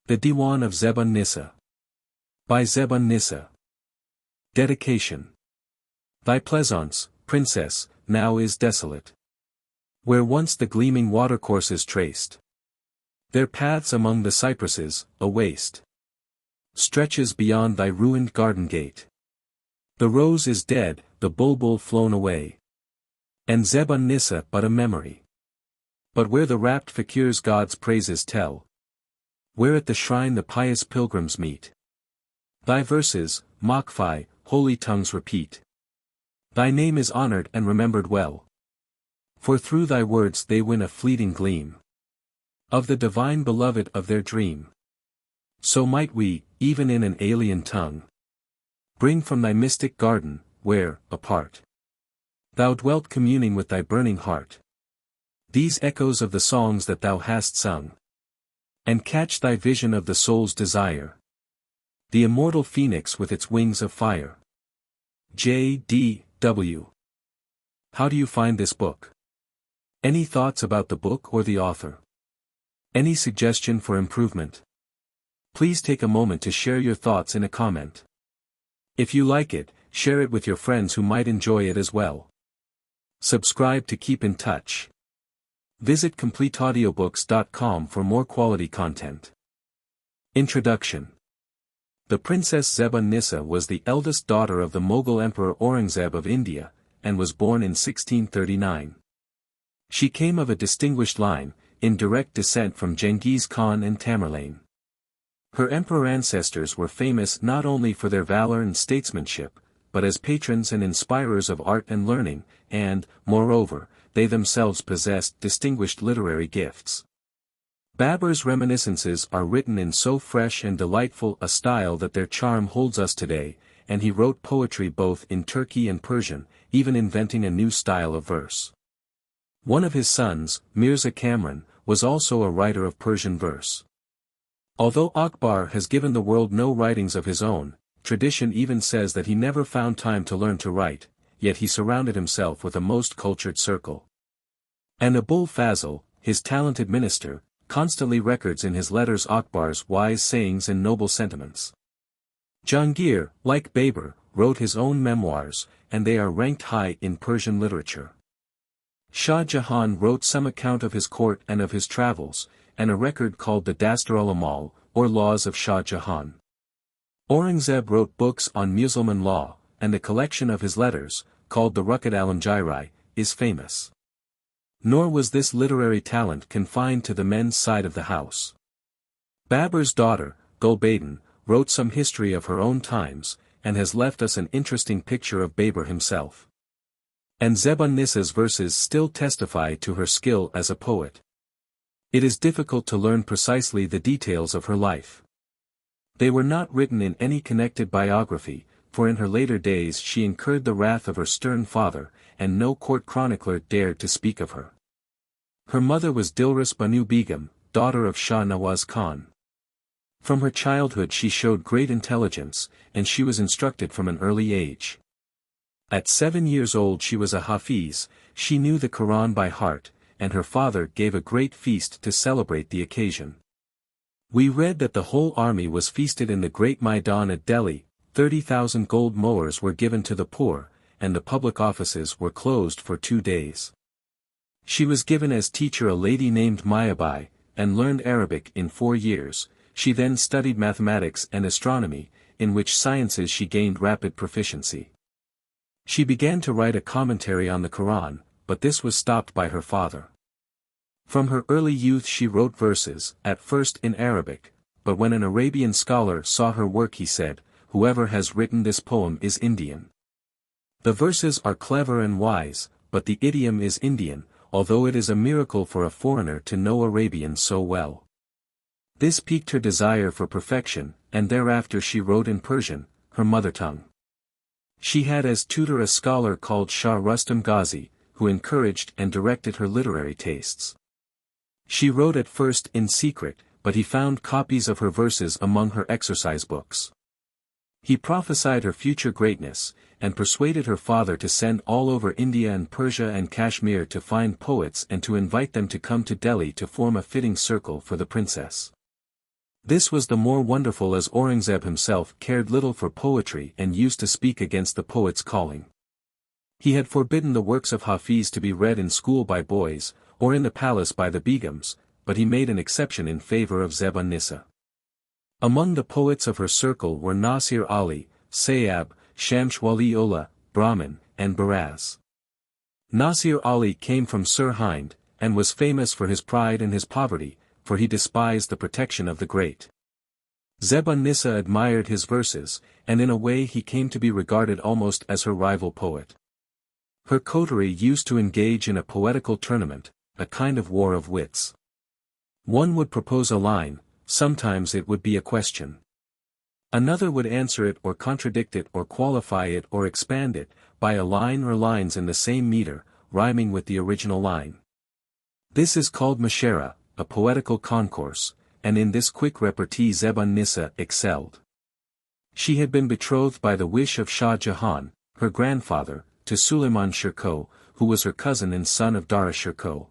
The Diwan of Zeb-un-Nissa. By Zeb-un-Nissa. Dedication. Thy pleasaunce, princess, now is desolate. Where once the gleaming watercourses traced their paths among the cypresses, a waste stretches beyond thy ruined garden gate. The rose is dead, the bulbul flown away, and Zeb-un-Nissa but a memory. But where the rapt fakirs God's praises tell, where at the shrine the pious pilgrims meet, thy verses, Makhfi, holy tongues repeat. Thy name is honored and remembered well, for through thy words they win a fleeting gleam of the divine beloved of their dream. So might we, even in an alien tongue, bring from thy mystic garden, where, apart, thou dwelt communing with thy burning heart, these echoes of the songs that thou hast sung, and catch thy vision of the soul's desire, the immortal phoenix with its wings of fire. J.D.W. How do you find this book? Any thoughts about the book or the author? Any suggestion for improvement? Please take a moment to share your thoughts in a comment. If you like it, share it with your friends who might enjoy it as well. Subscribe to keep in touch. Visit CompleteAudiobooks.com for more quality content. Introduction. The Princess Zeb-un-Nissa was the eldest daughter of the Mughal Emperor Aurangzeb of India, and was born in 1639. She came of a distinguished line, in direct descent from Genghis Khan and Tamerlane. Her emperor ancestors were famous not only for their valor and statesmanship, but as patrons and inspirers of art and learning, and, moreover, they themselves possessed distinguished literary gifts. Babur's reminiscences are written in so fresh and delightful a style that their charm holds us today, and he wrote poetry both in Turkey and Persian, even inventing a new style of verse. One of his sons, Mirza Kamran, was also a writer of Persian verse. Although Akbar has given the world no writings of his own, tradition even says that he never found time to learn to write, yet he surrounded himself with a most cultured circle. And Abul Fazl, his talented minister, constantly records in his letters Akbar's wise sayings and noble sentiments. Jahangir, like Babur, wrote his own memoirs, and they are ranked high in Persian literature. Shah Jahan wrote some account of his court and of his travels, and a record called the Dastur-ul-Amal, or Laws of Shah Jahan. Aurangzeb wrote books on Musalman law, and the collection of his letters, called the Ruqat Alamgiri, is famous. Nor was this literary talent confined to the men's side of the house. Babur's daughter, Gulbadan, wrote some history of her own times, and has left us an interesting picture of Babur himself. And Zeb-un-Nissa's verses still testify to her skill as a poet. It is difficult to learn precisely the details of her life. They were not written in any connected biography, for in her later days she incurred the wrath of her stern father, and no court chronicler dared to speak of her. Her mother was Dilras Banu Begum, daughter of Shah Nawaz Khan. From her childhood she showed great intelligence, and she was instructed from an early age. At 7 years old she was a Hafiz, she knew the Quran by heart, and her father gave a great feast to celebrate the occasion. We read that the whole army was feasted in the great Maidan at Delhi, 30,000 gold mohurs were given to the poor, and the public offices were closed for 2 days. She was given as teacher a lady named Mayabai, and learned Arabic in 4 years. She then studied mathematics and astronomy, in which sciences she gained rapid proficiency. She began to write a commentary on the Quran, but this was stopped by her father. From her early youth she wrote verses, at first in Arabic, but when an Arabian scholar saw her work he said, "Whoever has written this poem is Indian." The verses are clever and wise, but the idiom is Indian, although it is a miracle for a foreigner to know Arabian so well. This piqued her desire for perfection, and thereafter she wrote in Persian, her mother tongue. She had as tutor a scholar called Shah Rustam Ghazi, who encouraged and directed her literary tastes. She wrote at first in secret, but he found copies of her verses among her exercise books. He prophesied her future greatness, and persuaded her father to send all over India and Persia and Kashmir to find poets and to invite them to come to Delhi to form a fitting circle for the princess. This was the more wonderful as Aurangzeb himself cared little for poetry and used to speak against the poet's calling. He had forbidden the works of Hafiz to be read in school by boys, or in the palace by the Begums, but he made an exception in favor of Zeb-un-Nissa. Among the poets of her circle were Nasir Ali, Sayyab, Shamsh Wali Ullah, Brahmin, and Baraz. Nasir Ali came from Sirhind, and was famous for his pride and his poverty, for he despised the protection of the great. Zeb-un-Nissa admired his verses, and in a way he came to be regarded almost as her rival poet. Her coterie used to engage in a poetical tournament, a kind of war of wits. One would propose a line, sometimes it would be a question. Another would answer it or contradict it or qualify it or expand it, by a line or lines in the same meter, rhyming with the original line. This is called mashera, a poetical concourse, and in this quick repartee Zeb-un-Nissa excelled. She had been betrothed by the wish of Shah Jahan, her grandfather, to Suleiman Shirkoh, who was her cousin and son of Dara Shirkoh.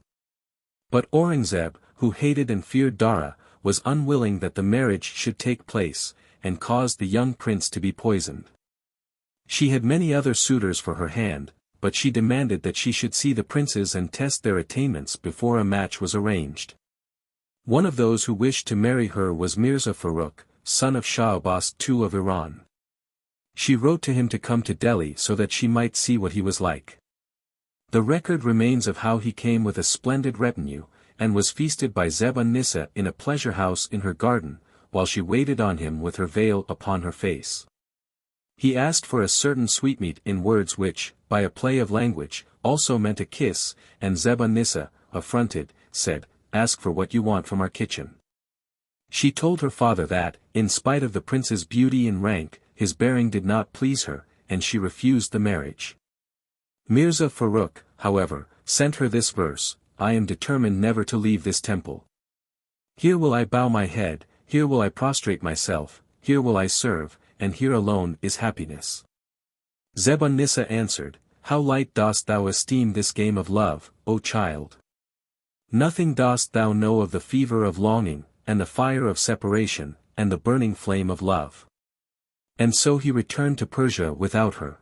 But Aurangzeb, who hated and feared Dara, was unwilling that the marriage should take place, and caused the young prince to be poisoned. She had many other suitors for her hand, but she demanded that she should see the princes and test their attainments before a match was arranged. One of those who wished to marry her was Mirza Farooq, son of Shah Abbas II of Iran. She wrote to him to come to Delhi so that she might see what he was like. The record remains of how he came with a splendid retinue, and was feasted by Zeb-un-Nissa in a pleasure house in her garden, while she waited on him with her veil upon her face. He asked for a certain sweetmeat in words which, by a play of language, also meant a kiss, and Zeb-un-Nissa, affronted, said, "Ask for what you want from our kitchen." She told her father that, in spite of the prince's beauty and rank, his bearing did not please her, and she refused the marriage. Mirza Farooq, however, sent her this verse, "I am determined never to leave this temple. Here will I bow my head, here will I prostrate myself, here will I serve, and here alone is happiness." Zeb-un-Nissa answered, "How light dost thou esteem this game of love, O child? Nothing dost thou know of the fever of longing, and the fire of separation, and the burning flame of love." And so he returned to Persia without her.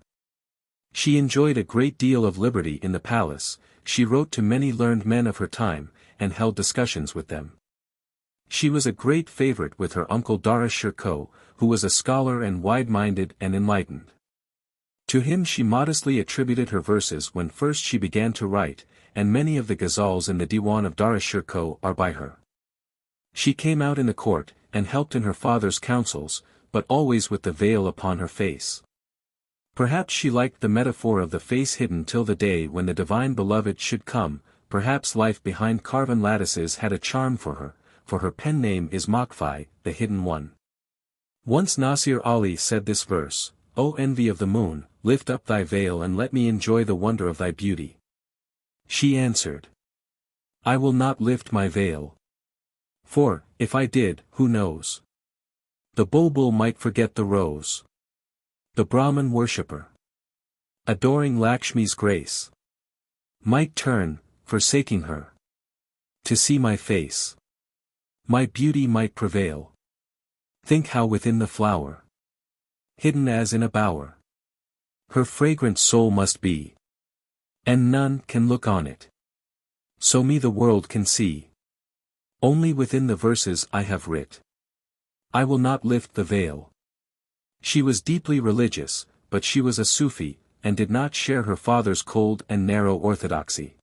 She enjoyed a great deal of liberty in the palace. She wrote to many learned men of her time, and held discussions with them. She was a great favorite with her uncle Dara Shirkoh, who was a scholar and wide-minded and enlightened. To him she modestly attributed her verses when first she began to write, and many of the ghazals in the Diwan of Dara Shirkoh are by her. She came out in the court, and helped in her father's councils, but always with the veil upon her face. Perhaps she liked the metaphor of the face hidden till the day when the divine beloved should come, perhaps life behind carven lattices had a charm for her pen name is Makhfi, the hidden one. Once Nasir Ali said this verse, "O envy of the moon, lift up thy veil and let me enjoy the wonder of thy beauty." She answered, "I will not lift my veil. For, if I did, who knows? The bulbul might forget the rose. The Brahman worshipper, adoring Lakshmi's grace, might turn, forsaking her, to see my face. My beauty might prevail. Think how within the flower, hidden as in a bower, her fragrant soul must be, and none can look on it. So me the world can see. Only within the verses I have writ. I will not lift the veil." She was deeply religious, but she was a Sufi, and did not share her father's cold and narrow orthodoxy.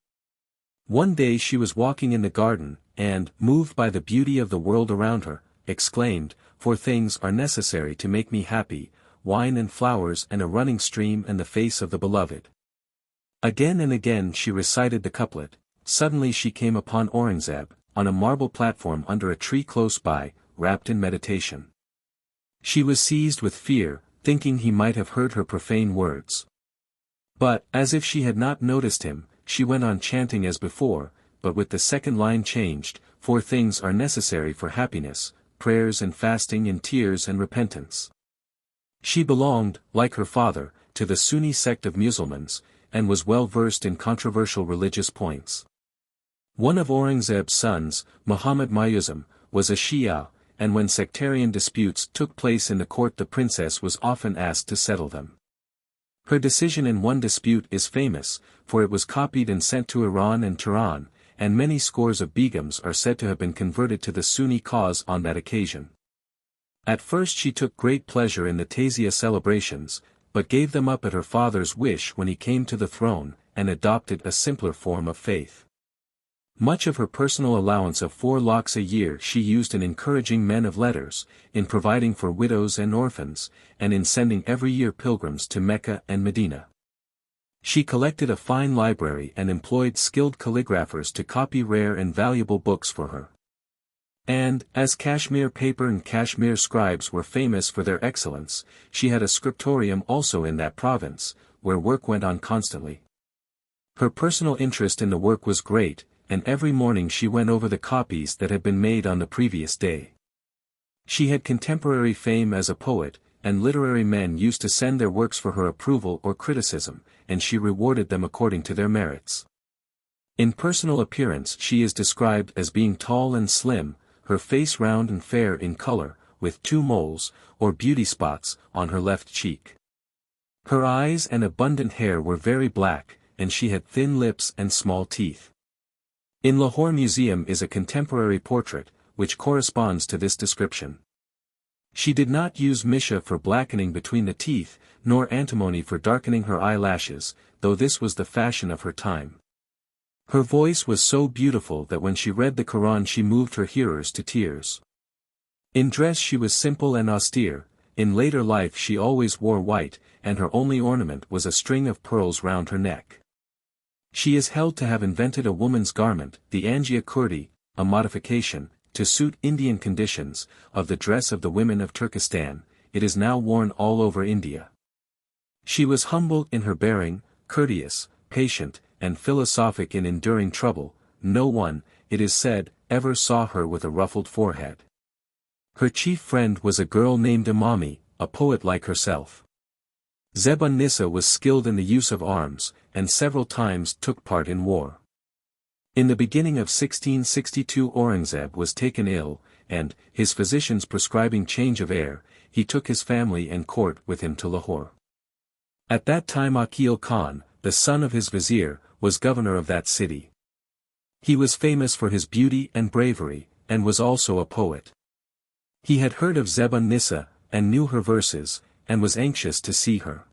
One day she was walking in the garden, and, moved by the beauty of the world around her, exclaimed, "Four things are necessary to make me happy, wine and flowers and a running stream and the face of the beloved." Again and again she recited the couplet. Suddenly she came upon Aurangzeb, on a marble platform under a tree close by, wrapped in meditation. She was seized with fear, thinking he might have heard her profane words. But, as if she had not noticed him, she went on chanting as before, but with the second line changed, "Four things are necessary for happiness, prayers and fasting and tears and repentance." She belonged, like her father, to the Sunni sect of Mussulmans, and was well versed in controversial religious points. One of Aurangzeb's sons, Muhammad Mayuzam, was a Shia, and when sectarian disputes took place in the court the princess was often asked to settle them. Her decision in one dispute is famous, for it was copied and sent to Iran and Tehran, and many scores of begums are said to have been converted to the Sunni cause on that occasion. At first she took great pleasure in the Tazia celebrations, but gave them up at her father's wish when he came to the throne, and adopted a simpler form of faith. Much of her personal allowance of 4 lakhs a year she used in encouraging men of letters, in providing for widows and orphans, and in sending every year pilgrims to Mecca and Medina. She collected a fine library and employed skilled calligraphers to copy rare and valuable books for her. And, as Kashmir paper and Kashmir scribes were famous for their excellence, she had a scriptorium also in that province, where work went on constantly. Her personal interest in the work was great, and every morning she went over the copies that had been made on the previous day. She had contemporary fame as a poet, and literary men used to send their works for her approval or criticism, and she rewarded them according to their merits. In personal appearance she is described as being tall and slim, her face round and fair in color, with 2 moles, or beauty spots, on her left cheek. Her eyes and abundant hair were very black, and she had thin lips and small teeth. In Lahore Museum is a contemporary portrait, which corresponds to this description. She did not use misha for blackening between the teeth, nor antimony for darkening her eyelashes, though this was the fashion of her time. Her voice was so beautiful that when she read the Quran she moved her hearers to tears. In dress she was simple and austere. In later life she always wore white, and her only ornament was a string of pearls round her neck. She is held to have invented a woman's garment, the Angia Kurti, a modification, to suit Indian conditions, of the dress of the women of Turkestan. It is now worn all over India. She was humble in her bearing, courteous, patient, and philosophic in enduring trouble. No one, it is said, ever saw her with a ruffled forehead. Her chief friend was a girl named Imami, a poet like herself. Zeb-un-Nissa was skilled in the use of arms, and several times took part in war. In the beginning of 1662 Aurangzeb was taken ill, and, his physicians prescribing change of air, he took his family and court with him to Lahore. At that time Aqil Khan, the son of his vizier, was governor of that city. He was famous for his beauty and bravery, and was also a poet. He had heard of Zeb-un-Nissa, and knew her verses, and was anxious to see her.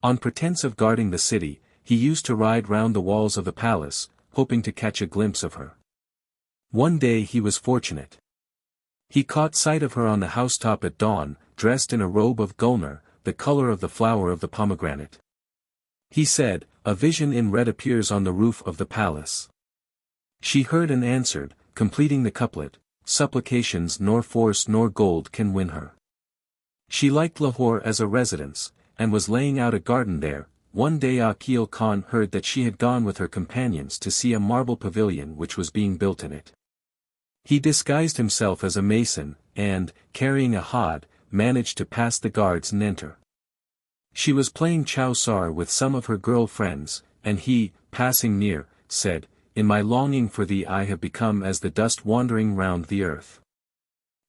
On pretense of guarding the city, he used to ride round the walls of the palace, hoping to catch a glimpse of her. One day he was fortunate. He caught sight of her on the housetop at dawn, dressed in a robe of gulnar, the color of the flower of the pomegranate. He said, "A vision in red appears on the roof of the palace." She heard and answered, completing the couplet, "Supplications nor force nor gold can win her." She liked Lahore as a residence, and was laying out a garden there. One day Aqil Khan heard that she had gone with her companions to see a marble pavilion which was being built in it. He disguised himself as a mason, and, carrying a hod, managed to pass the guards and enter. She was playing chow-sar with some of her girl friends, and he, passing near, said, "In my longing for thee I have become as the dust wandering round the earth."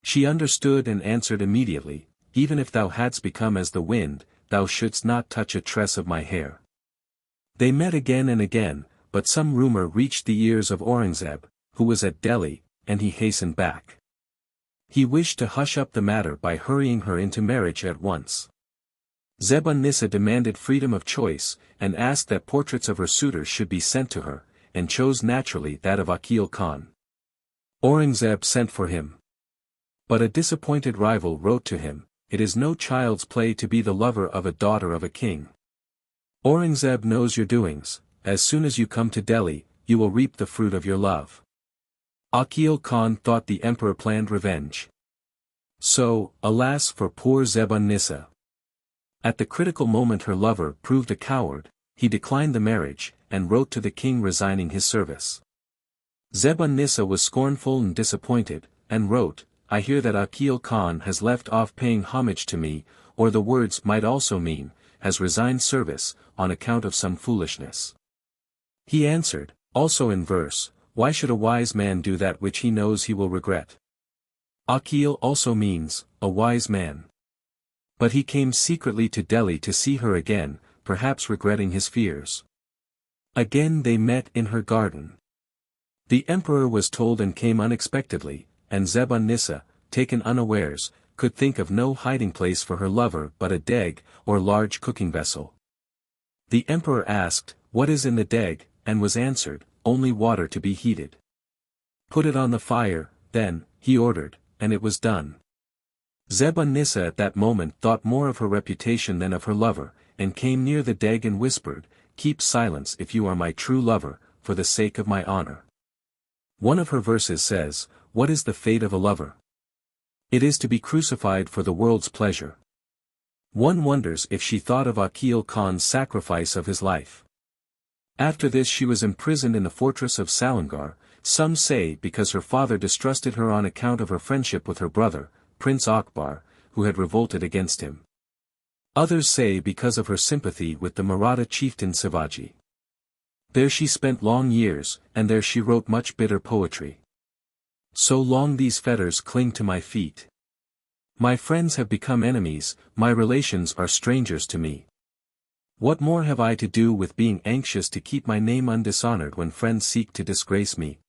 She understood and answered immediately, "Even if thou hadst become as the wind, thou shouldst not touch a tress of my hair." They met again and again, but some rumor reached the ears of Aurangzeb, who was at Delhi, and he hastened back. He wished to hush up the matter by hurrying her into marriage at once. Zeb-un-Nissa demanded freedom of choice, and asked that portraits of her suitors should be sent to her, and chose naturally that of Aqil Khan. Aurangzeb sent for him. But a disappointed rival wrote to him, "It is no child's play to be the lover of a daughter of a king. Aurangzeb knows your doings. As soon as you come to Delhi, you will reap the fruit of your love." Aqil Khan thought the emperor planned revenge. So, alas for poor Zeb-un-Nissa. At the critical moment her lover proved a coward. He declined the marriage, and wrote to the king resigning his service. Zeb-un-Nissa was scornful and disappointed, and wrote, "I hear that Aqil Khan has left off paying homage to me," or the words might also mean, has resigned service, on account of some foolishness. He answered, also in verse, "Why should a wise man do that which he knows he will regret?" Akil also means, a wise man. But he came secretly to Delhi to see her again, perhaps regretting his fears. Again they met in her garden. The emperor was told and came unexpectedly, and Zeb-un-Nissa, taken unawares, could think of no hiding place for her lover but a deg, or large cooking vessel. The emperor asked, "What is in the deg?" and was answered, "Only water to be heated." "Put it on the fire, then," he ordered, and it was done. Zeb-un-Nissa at that moment thought more of her reputation than of her lover, and came near the deg and whispered, "Keep silence if you are my true lover, for the sake of my honor." One of her verses says, "What is the fate of a lover? It is to be crucified for the world's pleasure." One wonders if she thought of Akil Khan's sacrifice of his life. After this she was imprisoned in the fortress of Salimgarh, some say because her father distrusted her on account of her friendship with her brother, Prince Akbar, who had revolted against him. Others say because of her sympathy with the Maratha chieftain Shivaji. There she spent long years, and there she wrote much bitter poetry. So long these fetters cling to my feet. My friends have become enemies, my relations are strangers to me. What more have I to do with being anxious to keep my name undishonored when friends seek to disgrace me?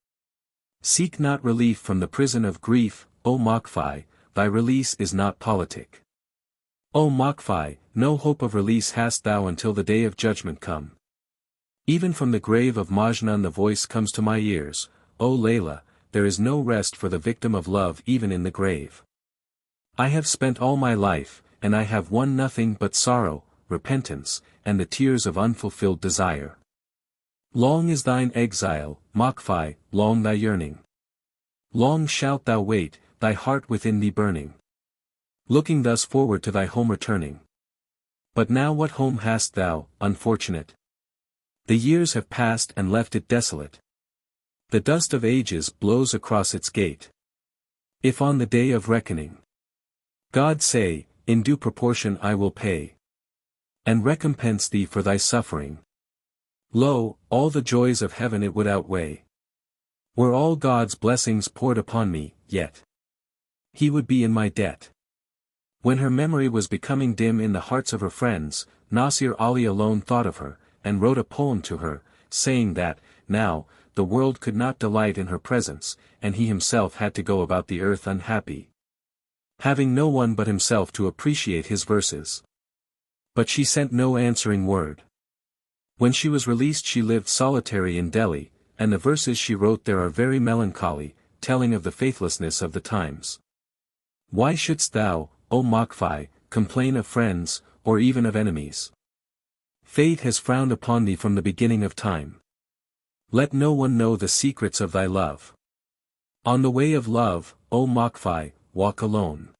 Seek not relief from the prison of grief, O Makhfi, thy release is not politic. O Makhfi, no hope of release hast thou until the day of judgment come. Even from the grave of Majnun the voice comes to my ears, O Layla, there is no rest for the victim of love even in the grave. I have spent all my life, and I have won nothing but sorrow, repentance, and the tears of unfulfilled desire. Long is thine exile, Makhfi, long thy yearning. Long shalt thou wait, thy heart within thee burning, looking thus forward to thy home returning. But now what home hast thou, unfortunate? The years have passed and left it desolate. The dust of ages blows across its gate. If on the day of reckoning, God say, in due proportion I will pay, and recompense thee for thy suffering. Lo, all the joys of heaven it would outweigh. Were all God's blessings poured upon me, yet he would be in my debt. When her memory was becoming dim in the hearts of her friends, Nasir Ali alone thought of her, and wrote a poem to her, saying that, now, the world could not delight in her presence, and he himself had to go about the earth unhappy, having no one but himself to appreciate his verses. But she sent no answering word. When she was released she lived solitary in Delhi, and the verses she wrote there are very melancholy, telling of the faithlessness of the times. Why shouldst thou, O Makhfi, complain of friends, or even of enemies? Fate has frowned upon thee from the beginning of time. Let no one know the secrets of thy love. On the way of love, O Makhfi, walk alone.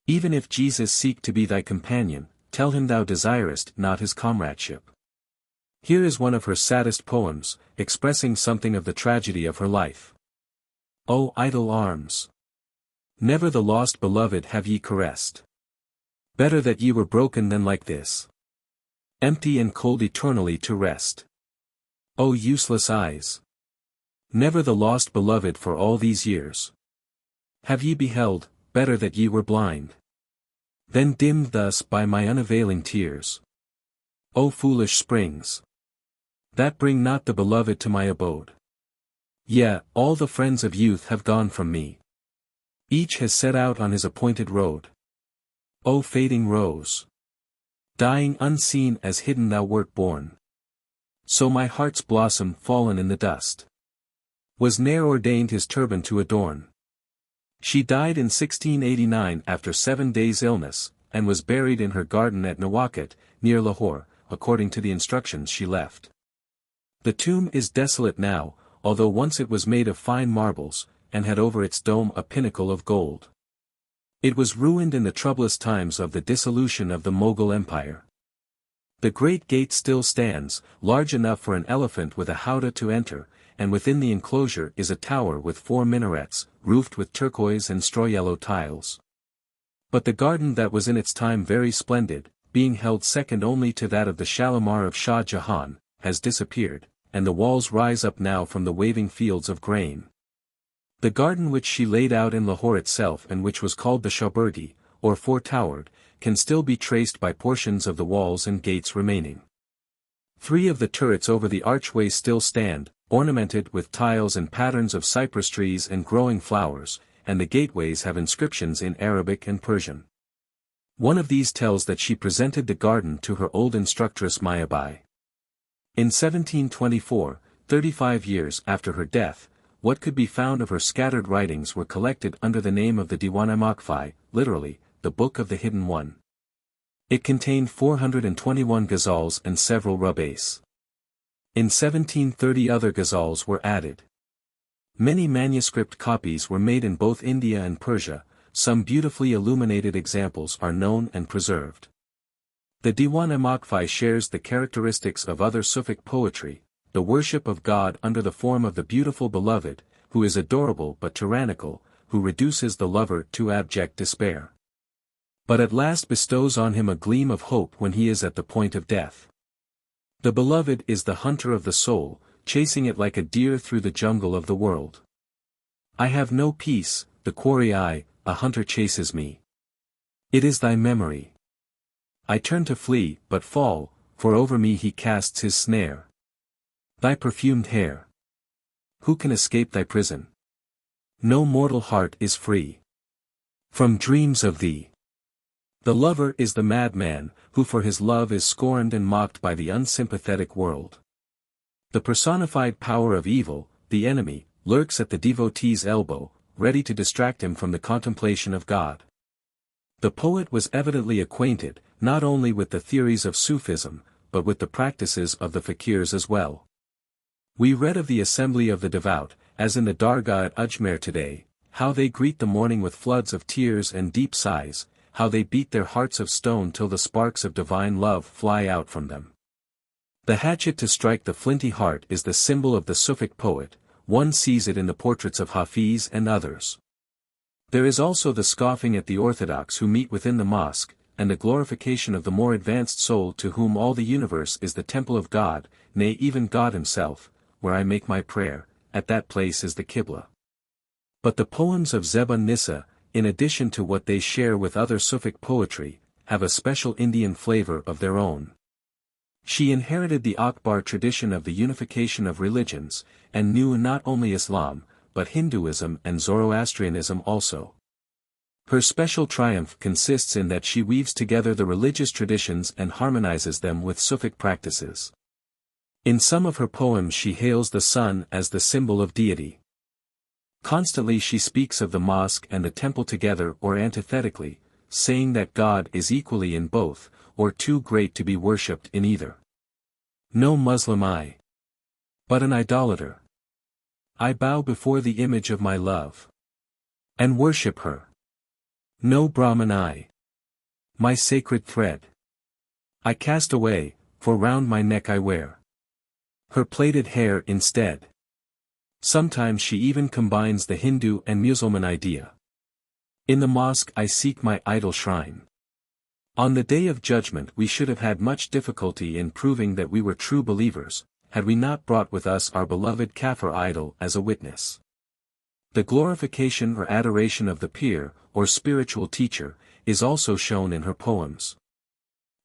Even if Jesus seek to be thy companion, tell him thou desirest not his comradeship. Here is one of her saddest poems, expressing something of the tragedy of her life. O idle arms! Never the lost beloved have ye caressed. Better that ye were broken than like this, empty and cold eternally to rest. O useless eyes! Never the lost beloved for all these years have ye beheld, better that ye were blind, then dimmed thus by my unavailing tears. O foolish springs! That bring not the beloved to my abode. Yea, all the friends of youth have gone from me. Each has set out on his appointed road. O fading rose! Dying unseen as hidden thou wert born. So my heart's blossom fallen in the dust was ne'er ordained his turban to adorn. She died in 1689 after 7 days' illness, and was buried in her garden at Nawakat, near Lahore, according to the instructions she left. The tomb is desolate now, although once it was made of fine marbles, and had over its dome a pinnacle of gold. It was ruined in the troublous times of the dissolution of the Mughal Empire. The great gate still stands, large enough for an elephant with a howdah to enter, and within the enclosure is a tower with 4 minarets, roofed with turquoise and straw-yellow tiles. But the garden that was in its time very splendid, being held second only to that of the Shalimar of Shah Jahan, has disappeared, and the walls rise up now from the waving fields of grain. The garden which she laid out in Lahore itself and which was called the Shauberdi, or four-towered, can still be traced by portions of the walls and gates remaining. 3 of the turrets over the archways still stand, ornamented with tiles and patterns of cypress trees and growing flowers, and the gateways have inscriptions in Arabic and Persian. One of these tells that she presented the garden to her old instructress Mayabai. In 1724, 35 years after her death, what could be found of her scattered writings were collected under the name of the Diwan-i-Makhfi, literally, the Book of the Hidden One. It contained 421 ghazals and several rubais. In 1730 other ghazals were added. Many manuscript copies were made in both India and Persia. Some beautifully illuminated examples are known and preserved. The Diwan-i-Makhfi shares the characteristics of other Sufic poetry, the worship of God under the form of the beautiful beloved, who is adorable but tyrannical, who reduces the lover to abject despair, but at last bestows on him a gleam of hope when he is at the point of death. The beloved is the hunter of the soul, chasing it like a deer through the jungle of the world. I have no peace, the quarry a hunter chases me. It is thy memory. I turn to flee, but fall, for over me he casts his snare. Thy perfumed hair. Who can escape thy prison? No mortal heart is free from dreams of thee. The lover is the madman, who for his love is scorned and mocked by the unsympathetic world. The personified power of evil, the enemy, lurks at the devotee's elbow, ready to distract him from the contemplation of God. The poet was evidently acquainted, not only with the theories of Sufism, but with the practices of the fakirs as well. We read of the assembly of the devout, as in the Dargah at Ajmer today, how they greet the morning with floods of tears and deep sighs, how they beat their hearts of stone till the sparks of divine love fly out from them. The hatchet to strike the flinty heart is the symbol of the Sufic poet. One sees it in the portraits of Hafiz and others. There is also the scoffing at the orthodox who meet within the mosque, and the glorification of the more advanced soul to whom all the universe is the temple of God, nay even God himself. Where I make my prayer, at that place is the Qibla. But the poems of Zeb-un-Nissa, in addition to what they share with other Sufic poetry, have a special Indian flavor of their own. She inherited the Akbar tradition of the unification of religions, and knew not only Islam, but Hinduism and Zoroastrianism also. Her special triumph consists in that she weaves together the religious traditions and harmonizes them with Sufic practices. In some of her poems she hails the sun as the symbol of deity. Constantly she speaks of the mosque and the temple together or antithetically, saying that God is equally in both, or too great to be worshipped in either. No Muslim I, but an idolater. I bow before the image of my love, and worship her. No Brahman I, my sacred thread, I cast away, for round my neck I wear her plaited hair instead. Sometimes she even combines the Hindu and Musulman idea. In the mosque I seek my idol shrine. On the day of judgment we should have had much difficulty in proving that we were true believers, had we not brought with us our beloved Kafir idol as a witness. The glorification or adoration of the Pir, or spiritual teacher, is also shown in her poems.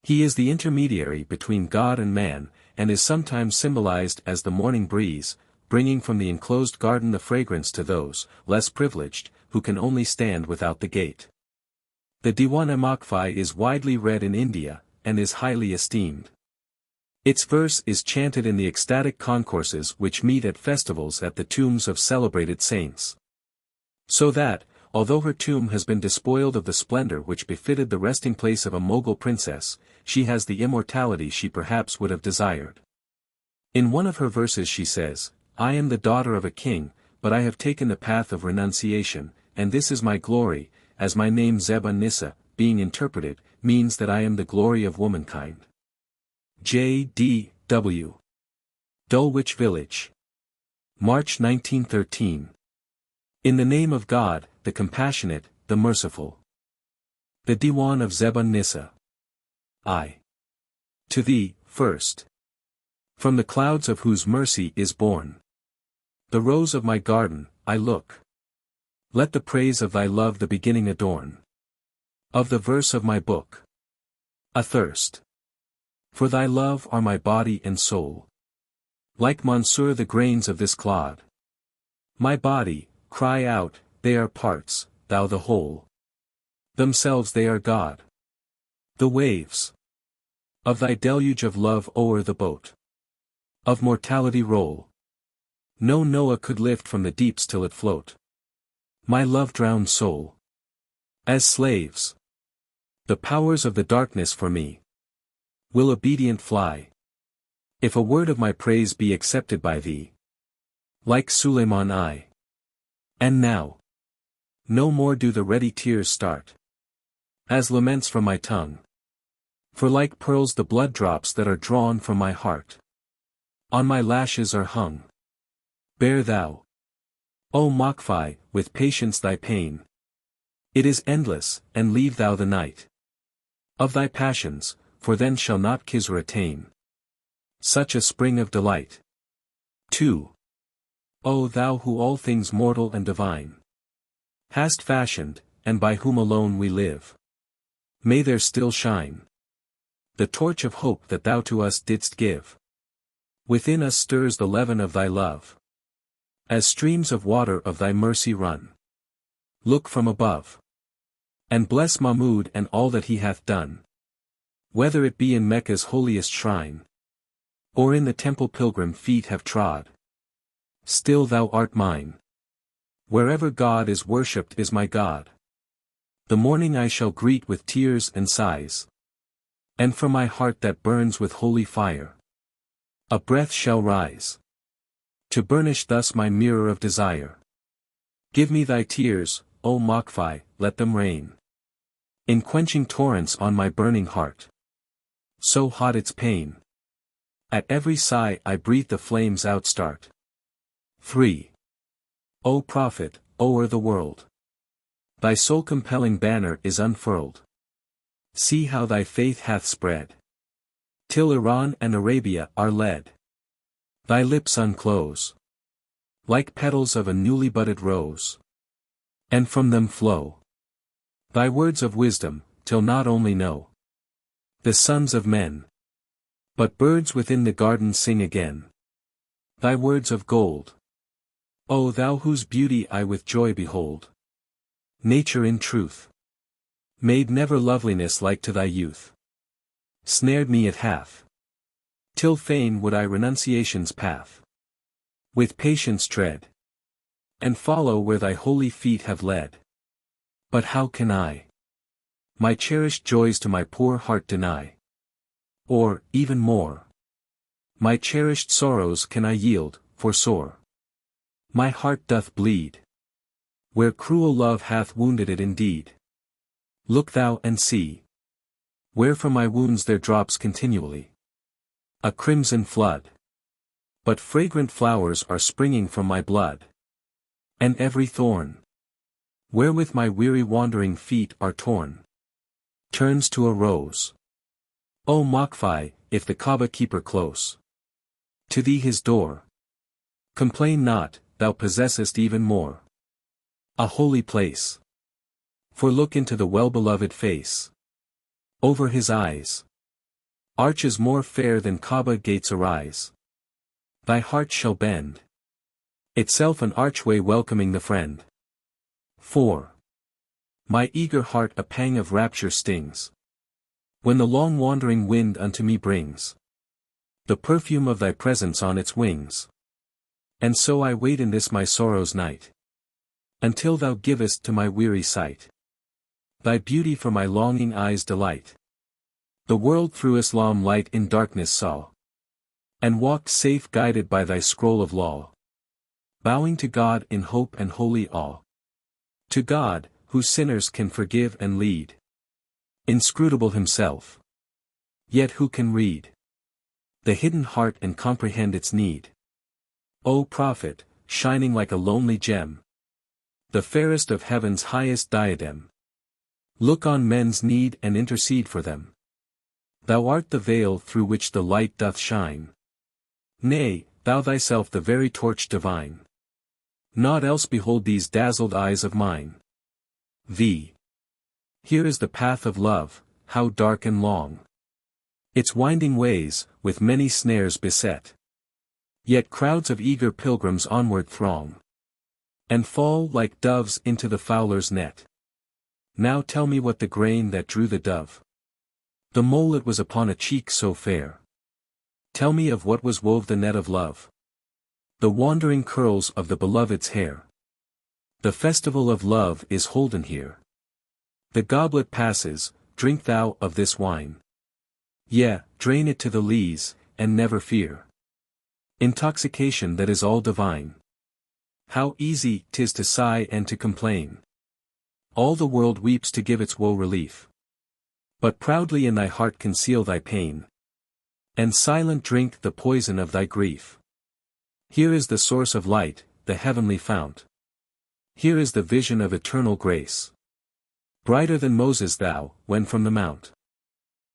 He is the intermediary between God and man, and is sometimes symbolized as the morning breeze, bringing from the enclosed garden the fragrance to those, less privileged, who can only stand without the gate. The Diwan-i-Makhfi is widely read in India, and is highly esteemed. Its verse is chanted in the ecstatic concourses which meet at festivals at the tombs of celebrated saints. So that, although her tomb has been despoiled of the splendor which befitted the resting place of a Mughal princess, she has the immortality she perhaps would have desired. In one of her verses she says, I am the daughter of a king, but I have taken the path of renunciation, and this is my glory, as my name Zeb-un-Nissa, being interpreted, means that I am the glory of womankind. J. D. W. Dulwich Village. March 1913. In the name of God, the compassionate, the merciful. The Diwan of Zeb-un-Nissa. I. To thee, first. From the clouds of whose mercy is born the rose of my garden, I look. Let the praise of thy love the beginning adorn. Of the verse of my book. Athirst. For thy love are my body and soul. Like Monsieur the grains of this clod. My body, cry out, they are parts, thou the whole. Themselves they are God. The waves of thy deluge of love o'er the boat of mortality roll. No Noah could lift from the deeps till it float. My love-drowned soul. As slaves, the powers of the darkness for me will obedient fly. If a word of my praise be accepted by thee. Like Suleiman I. And now. No more do the ready tears start. As laments from my tongue. For like pearls the blood drops that are drawn from my heart. On my lashes are hung. Bear thou, O Makhfi, with patience thy pain. It is endless, and leave thou the night of thy passions, for then shall not Kisra attain such a spring of delight. 2. O thou who all things mortal and divine hast fashioned, and by whom alone we live. May there still shine the torch of hope that thou to us didst give. Within us stirs the leaven of thy love. As streams of water of thy mercy run. Look from above. And bless Mahmud and all that he hath done. Whether it be in Mecca's holiest shrine, or in the temple pilgrim feet have trod. Still thou art mine. Wherever God is worshipped is my God. The morning I shall greet with tears and sighs. And from my heart that burns with holy fire, a breath shall rise. To burnish thus my mirror of desire. Give me thy tears, O Makhfi, let them rain. In quenching torrents on my burning heart. So hot its pain. At every sigh I breathe the flames outstart. 3. O Prophet, o'er the world. Thy soul-compelling banner is unfurled. See how thy faith hath spread. Till Iran and Arabia are led. Thy lips unclose. Like petals of a newly budded rose. And from them flow thy words of wisdom, till not only know the sons of men, but birds within the garden sing again. Thy words of gold. O thou whose beauty I with joy behold. Nature in truth made never loveliness like to thy youth. Snared me it hath. Till fain would I renunciation's path with patience tread, and follow where thy holy feet have led. But how can I my cherished joys to my poor heart deny? Or, even more, my cherished sorrows can I yield, for sore my heart doth bleed, where cruel love hath wounded it indeed. Look thou and see, where from my wounds there drops continually a crimson flood. But fragrant flowers are springing from my blood. And every thorn, wherewith my weary wandering feet are torn, turns to a rose. O Makhfi, if the Kaaba keeper close to thee his door, complain not, thou possessest even more a holy place. For look into the well-beloved face. Over his eyes arches more fair than Kaaba gates arise. Thy heart shall bend itself an archway welcoming the friend. 4. My eager heart a pang of rapture stings, when the long wandering wind unto me brings the perfume of thy presence on its wings. And so I wait in this my sorrow's night, until thou givest to my weary sight thy beauty for my longing eyes delight. The world through Islam light in darkness saw, and walked safe guided by thy scroll of law, bowing to God in hope and holy awe. To God, who sinners can forgive and lead, inscrutable himself, yet who can read the hidden heart and comprehend its need. O Prophet, shining like a lonely gem, the fairest of heaven's highest diadem, look on men's need and intercede for them. Thou art the veil through which the light doth shine. Nay, thou thyself the very torch divine. Naught else behold these dazzled eyes of mine. Here is the path of love, how dark and long. Its winding ways, with many snares beset. Yet crowds of eager pilgrims onward throng. And fall like doves into the fowler's net. Now tell me what the grain that drew the dove. The mole it was upon a cheek so fair. Tell me of what was wove the net of love. The wandering curls of the beloved's hair. The festival of love is holden here. The goblet passes, drink thou of this wine. Yea, drain it to the lees, and never fear. Intoxication that is all divine. How easy 'tis to sigh and to complain. All the world weeps to give its woe relief. But proudly in thy heart conceal thy pain. And silent drink the poison of thy grief. Here is the source of light, the heavenly fount. Here is the vision of eternal grace. Brighter than Moses thou, when from the mount.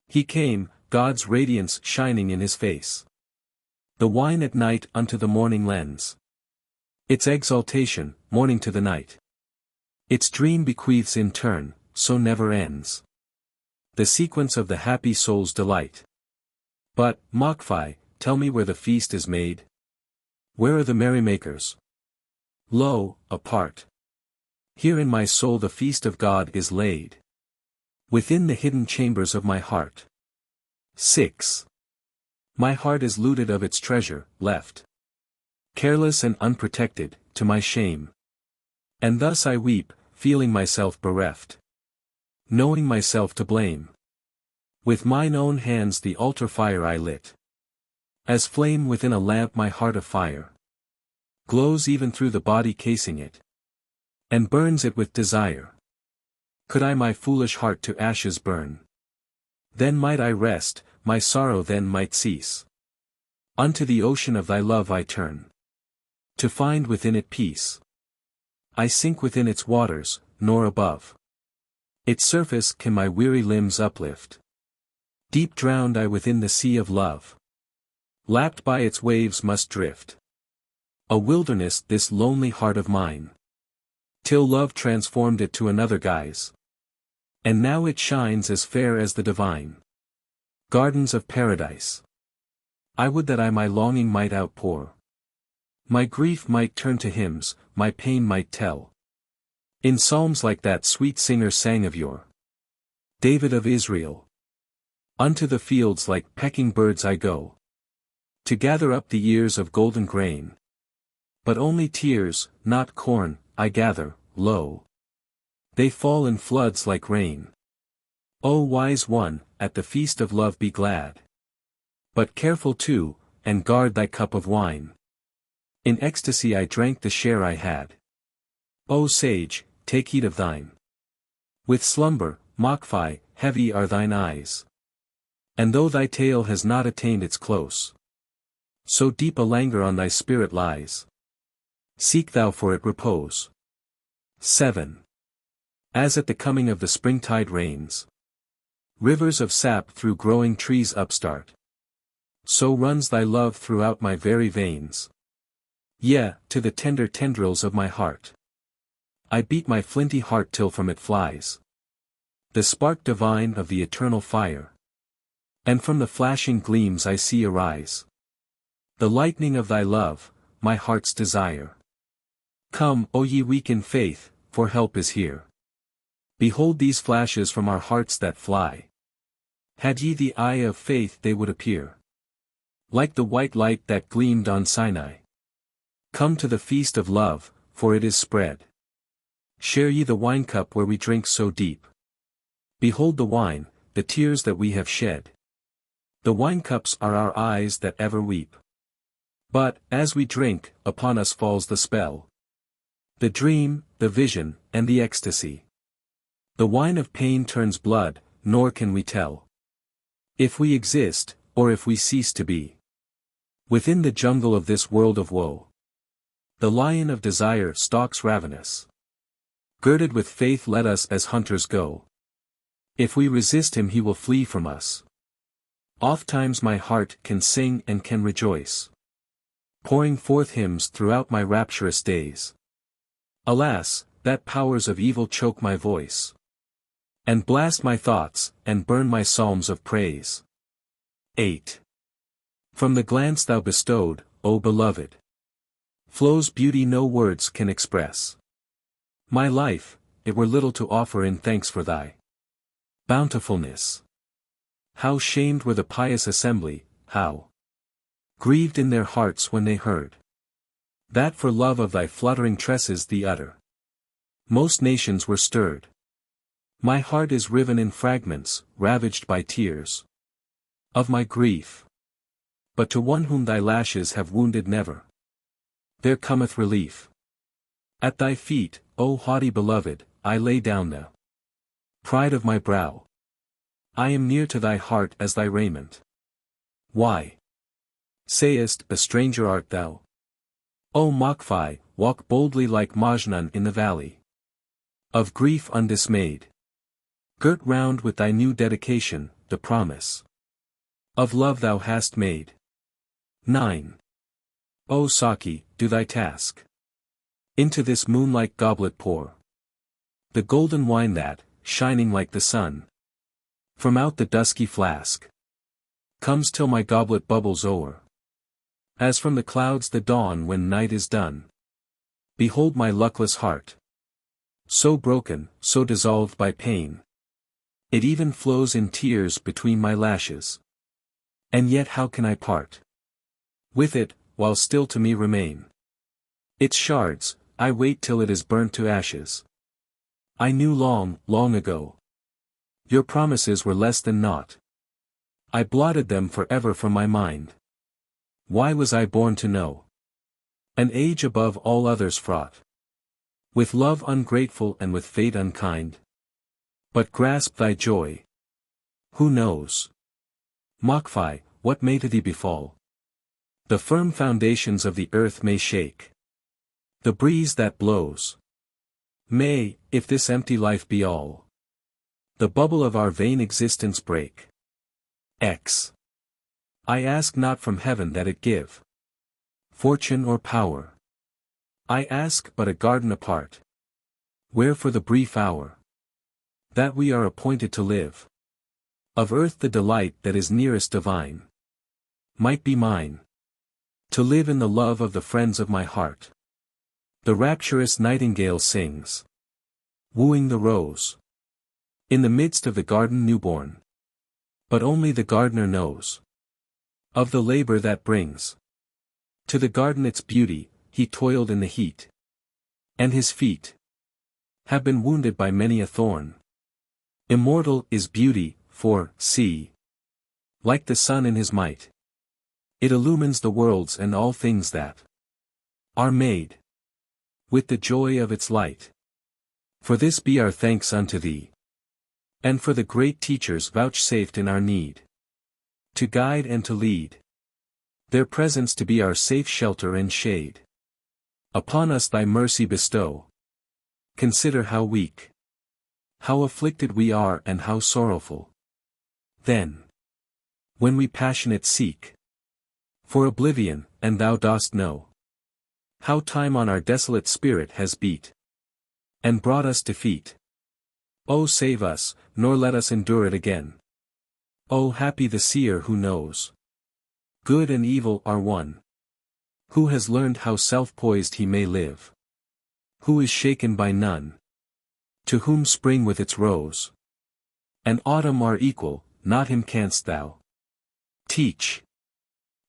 He came, God's radiance shining in his face. The wine at night unto the morning lends. Its exaltation, morning to the night. Its dream bequeaths in turn, so never ends. The sequence of the happy soul's delight. But, Makhfi, tell me where the feast is made? Where are the merrymakers? Lo, apart. Here in my soul the feast of God is laid. Within the hidden chambers of my heart. 6. My heart is looted of its treasure, left. Careless and unprotected, to my shame. And thus I weep, feeling myself bereft. Knowing myself to blame. With mine own hands the altar fire I lit. As flame within a lamp my heart afire. Glows even through the body casing it. And burns it with desire. Could I my foolish heart to ashes burn? Then might I rest, my sorrow then might cease. Unto the ocean of thy love I turn. To find within it peace. I sink within its waters, nor above. Its surface can my weary limbs uplift. Deep drowned I within the sea of love. Lapped by its waves must drift. A wilderness this lonely heart of mine. Till love transformed it to another guise. And now it shines as fair as the divine gardens of paradise. I would that I my longing might outpour. My grief might turn to hymns, my pain might tell. In psalms like that sweet singer sang of yore. David of Israel. Unto the fields like pecking birds I go. To gather up the ears of golden grain. But only tears, not corn, I gather, lo. They fall in floods like rain. O wise one, at the feast of love be glad. But careful too, and guard thy cup of wine. In ecstasy I drank the share I had. O sage, take heed of thine. With slumber, Makhfi, heavy are thine eyes. And though thy tale has not attained its close, so deep a languor on thy spirit lies. Seek thou for it repose. 7. As at the coming of the springtide rains. Rivers of sap through growing trees upstart. So runs thy love throughout my very veins. Yea, to the tender tendrils of my heart. I beat my flinty heart till from it flies the spark divine of the eternal fire. And from the flashing gleams I see arise the lightning of thy love, my heart's desire. Come, O ye weak in faith, for help is here. Behold these flashes from our hearts that fly. Had ye the eye of faith they would appear. Like the white light that gleamed on Sinai. Come to the feast of love, for it is spread. Share ye the wine cup where we drink so deep. Behold the wine, the tears that we have shed. The wine cups are our eyes that ever weep. But, as we drink, upon us falls the spell. The dream, the vision, and the ecstasy. The wine of pain turns blood, nor can we tell if we exist, or if we cease to be. Within the jungle of this world of woe, the lion of desire stalks ravenous. Girded with faith let us as hunters go. If we resist him he will flee from us. Ofttimes my heart can sing and can rejoice. Pouring forth hymns throughout my rapturous days. Alas, that powers of evil choke my voice, and blast my thoughts, and burn my psalms of praise. 8. From the glance thou bestowed, O beloved, flows beauty no words can express. My life, it were little to offer in thanks for thy bountifulness. How shamed were the pious assembly, how grieved in their hearts when they heard that for love of thy fluttering tresses the utter most nations were stirred. My heart is riven in fragments, ravaged by tears of my grief. But to one whom thy lashes have wounded never there cometh relief. At thy feet, O haughty beloved, I lay down the pride of my brow. I am near to thy heart as thy raiment. Why, sayest, a stranger art thou? O Makhfi, walk boldly like Majnun in the valley of grief undismayed, girt round with thy new dedication, the promise of love thou hast made. 9. O Saki, do thy task. Into this moonlight goblet pour the golden wine that, shining like the sun, from out the dusky flask comes till my goblet bubbles o'er. As from the clouds the dawn when night is done. Behold my luckless heart, so broken, so dissolved by pain. It even flows in tears between my lashes. And yet how can I part with it, while still to me remain its shards? I wait till it is burnt to ashes. I knew long, long ago, your promises were less than naught. I blotted them forever from my mind. Why was I born to know an age above all others fraught with love ungrateful and with fate unkind? But grasp thy joy. Who knows, Makhfi, what may to thee befall? The firm foundations of the earth may shake. The breeze that blows may, if this empty life be all, the bubble of our vain existence break. X. I ask not from heaven that it give fortune or power. I ask but a garden apart, where for the brief hour that we are appointed to live, of earth the delight that is nearest divine might be mine, to live in the love of the friends of my heart. The rapturous nightingale sings, wooing the rose, in the midst of the garden newborn. But only the gardener knows of the labor that brings to the garden its beauty. He toiled in the heat, and his feet have been wounded by many a thorn. Immortal is beauty, for, see, like the sun in his might, it illumines the worlds and all things that are made with the joy of its light. For this be our thanks unto thee, and for the great teachers vouchsafed in our need, to guide and to lead, their presence to be our safe shelter and shade. Upon us thy mercy bestow. Consider how weak, how afflicted we are and how sorrowful. Then, when we passionate seek for oblivion, and thou dost know how time on our desolate spirit has beat, and brought us defeat. O save us, nor let us endure it again. O happy the seer who knows good and evil are one, who has learned how self-poised he may live, who is shaken by none, to whom spring with its rose and autumn are equal, not him canst thou teach,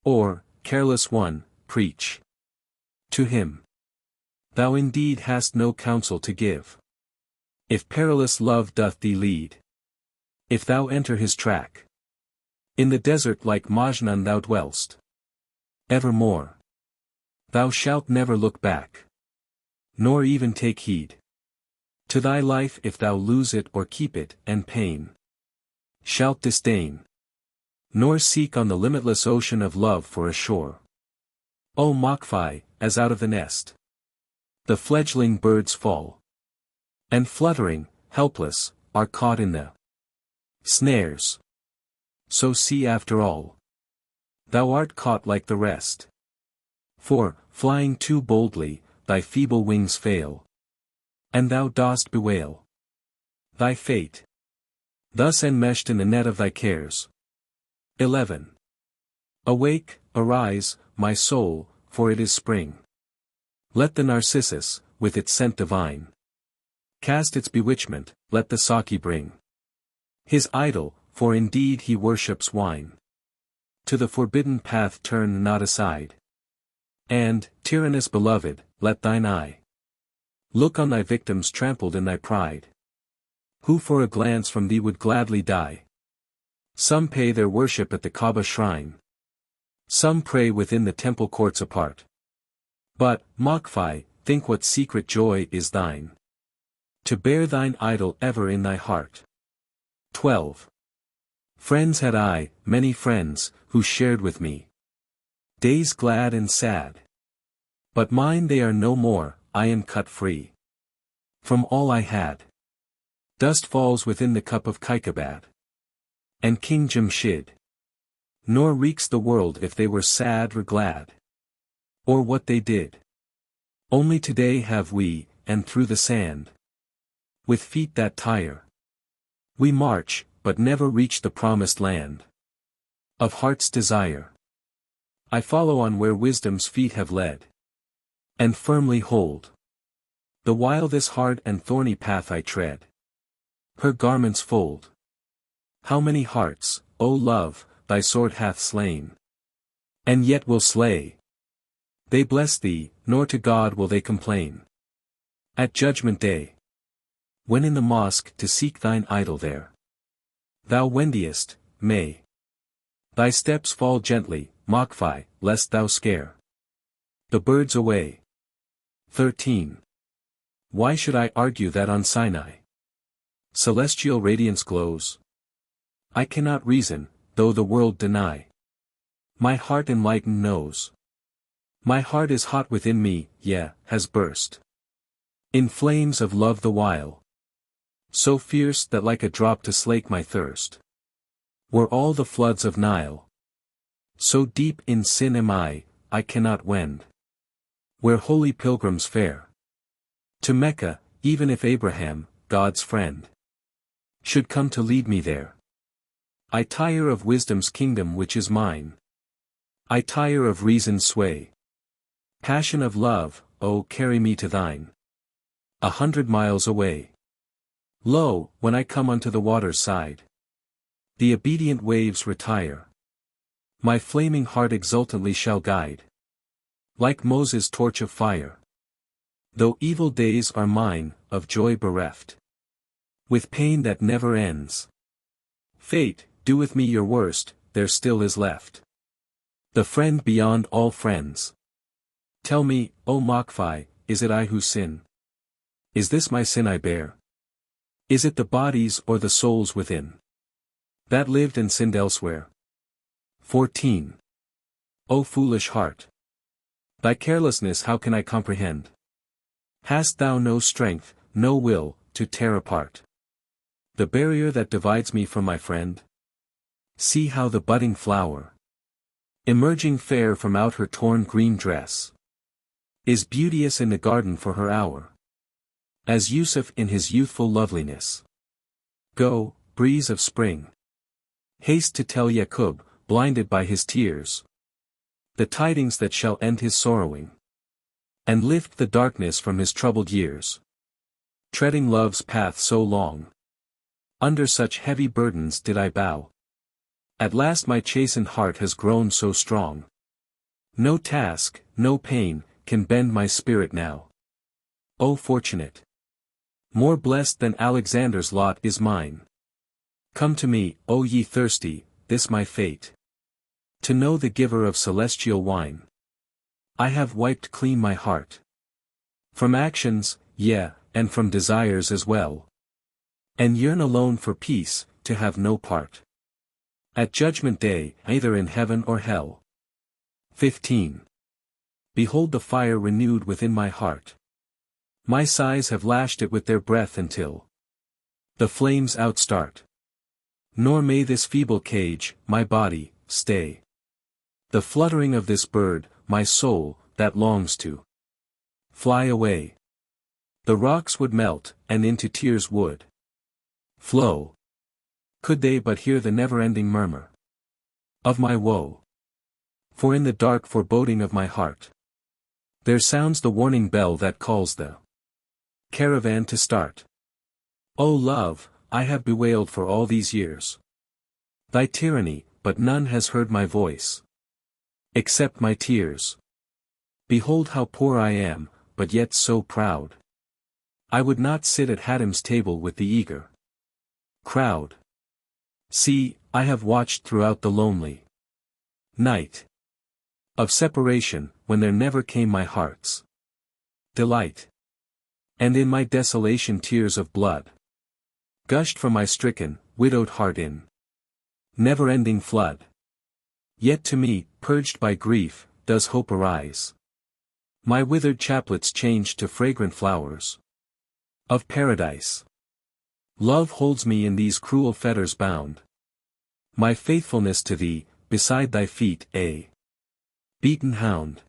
or, careless one, preach to him. Thou indeed hast no counsel to give, if perilous love doth thee lead. If thou enter his track, in the desert like Majnun thou dwellst evermore. Thou shalt never look back, nor even take heed to thy life if thou lose it or keep it, and pain shalt disdain, nor seek on the limitless ocean of love for a shore. O Makhfi, as out of the nest the fledgling birds fall, and fluttering, helpless, are caught in the snares. So see after all, thou art caught like the rest. For, flying too boldly, thy feeble wings fail, And thou dost bewail thy fate, thus enmeshed in the net of thy cares. 11. Awake, arise, my soul, for it is spring. Let the narcissus, with its scent divine, cast its bewitchment, let the saki bring his idol, for indeed he worships wine. To the forbidden path turn not aside. And, tyrannous beloved, let thine eye look on thy victims trampled in thy pride, who for a glance from thee would gladly die. Some pay their worship at the Kaaba shrine. Some pray within the temple courts apart. But, Makhfi, think what secret joy is thine, to bear thine idol ever in thy heart. 12. Friends had I, many friends, who shared with me days glad and sad. But mine they are no more, I am cut free from all I had. Dust falls within the cup of Kaikabad and King Jamshid. Nor reeks the world if they were sad or glad, or what they did. Only today have we, and through the sand, with feet that tire, we march, but never reach the promised land of heart's desire. I follow on where wisdom's feet have led, and firmly hold the while this hard and thorny path I tread. Her garments fold. How many hearts, O love, thy sword hath slain, and yet will slay. They bless thee, nor to God will they complain. At judgment day, when in the mosque to seek thine idol there, thou wendest, may thy steps fall gently, Makhfi, lest thou scare the birds away. 13. Why should I argue that on Sinai celestial radiance glows? I cannot reason, though the world deny. My heart enlightened knows. My heart is hot within me, yea, has burst in flames of love the while, so fierce that like a drop to slake my thirst were all the floods of Nile. So deep in sin am I cannot wend where holy pilgrims fare to Mecca, even if Abraham, God's friend, should come to lead me there. I tire of wisdom's kingdom which is mine. I tire of reason's sway. Passion of love, oh carry me to thine 100 miles away. Lo, when I come unto the water's side, the obedient waves retire. My flaming heart exultantly shall guide, like Moses' torch of fire. Though evil days are mine, of joy bereft, with pain that never ends. Fate, do with me your worst, there still is left the friend beyond all friends. Tell me, O Makhfi, is it I who sin? Is this my sin I bear? Is it the bodies or the souls within that lived and sinned elsewhere? 14. O foolish heart, thy carelessness how can I comprehend? Hast thou no strength, no will, to tear apart the barrier that divides me from my friend? See how the budding flower, emerging fair from out her torn green dress, is beauteous in the garden for her hour, as Yusuf in his youthful loveliness. Go, breeze of spring, haste to tell Yaqub, blinded by his tears, the tidings that shall end his sorrowing, and lift the darkness from his troubled years. Treading love's path so long, under such heavy burdens did I bow. At last my chastened heart has grown so strong. No task, no pain, can bend my spirit now. O fortunate! More blessed than Alexander's lot is mine. Come to me, O ye thirsty, this my fate, to know the giver of celestial wine. I have wiped clean my heart from actions, yea, and from desires as well, and yearn alone for peace, to have no part at judgment day, either in heaven or hell. 15. Behold the fire renewed within my heart. My sighs have lashed it with their breath until the flames outstart. Nor may this feeble cage, my body, stay the fluttering of this bird, my soul, that longs to fly away. The rocks would melt, and into tears would flow, could they but hear the never-ending murmur of my woe. For in the dark foreboding of my heart, there sounds the warning bell that calls the caravan to start. O love, I have bewailed for all these years thy tyranny, but none has heard my voice, except my tears. Behold how poor I am, but yet so proud. I would not sit at Haddam's table with the eager crowd. See, I have watched throughout the lonely night of separation, when there never came my heart's delight. And in my desolation tears of blood gushed from my stricken, widowed heart in never-ending flood. Yet to me, purged by grief, does hope arise. My withered chaplets changed to fragrant flowers of paradise. Love holds me in these cruel fetters bound. My faithfulness to thee, beside thy feet, a beaten hound.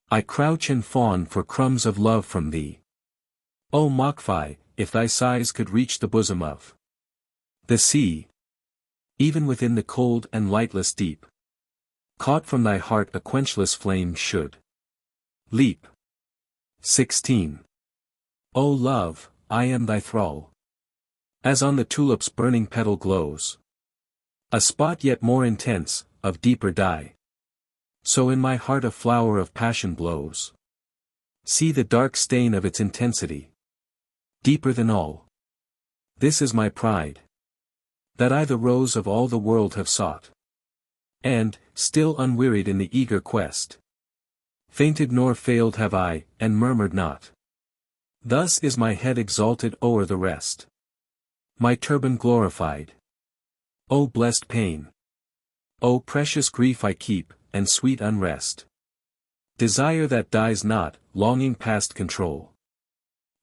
I crouch and fawn for crumbs of love from thee. O Makhfi, if thy sighs could reach the bosom of the sea, even within the cold and lightless deep, caught from thy heart a quenchless flame should leap. 16. O love, I am thy thrall. As on the tulip's burning petal glows a spot yet more intense, of deeper dye, so in my heart a flower of passion blows. See the dark stain of its intensity, deeper than all. This is my pride, that I the rose of all the world have sought, and, still unwearied in the eager quest, fainted nor failed have I, and murmured not. Thus is my head exalted o'er the rest, my turban glorified. O blessed pain! O precious grief I keep, and sweet unrest! Desire that dies not, longing past control.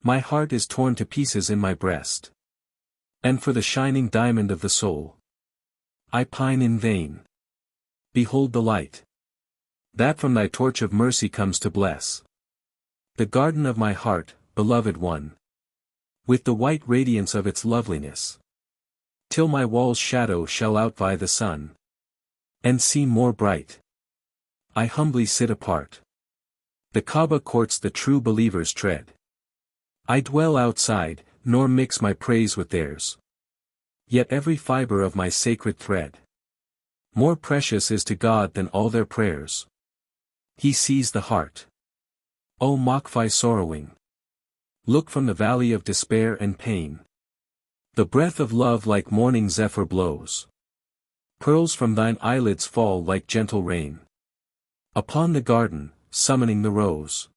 My heart is torn to pieces in my breast, and for the shining diamond of the soul I pine in vain. Behold the light that from thy torch of mercy comes to bless the garden of my heart, beloved one, with the white radiance of its loveliness, till my wall's shadow shall outvie the sun, and seem more bright. I humbly sit apart. The Kaaba courts the true believer's tread. I dwell outside, nor mix my praise with theirs. Yet every fiber of my sacred thread more precious is to God than all their prayers. He sees the heart. O Makhfi sorrowing, look from the valley of despair and pain. The breath of love like morning zephyr blows. Pearls from thine eyelids fall like gentle rain upon the garden, summoning the rose,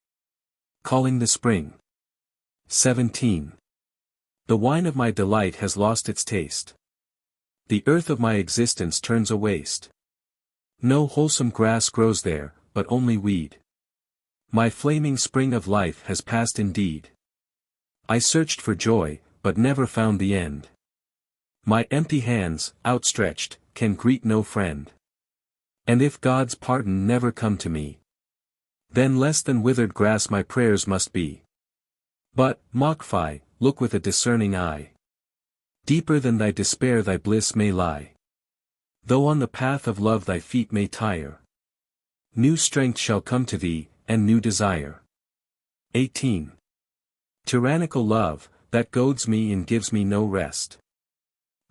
calling the spring. 17. The wine of my delight has lost its taste. The earth of my existence turns a waste. No wholesome grass grows there, but only weed. My flaming spring of life has passed indeed. I searched for joy, but never found the end. My empty hands, outstretched, can greet no friend. And if God's pardon never come to me, then less than withered grass my prayers must be. But, Makhfi, look with a discerning eye. Deeper than thy despair thy bliss may lie. Though on the path of love thy feet may tire, new strength shall come to thee, and new desire. 18. Tyrannical love, that goads me and gives me no rest.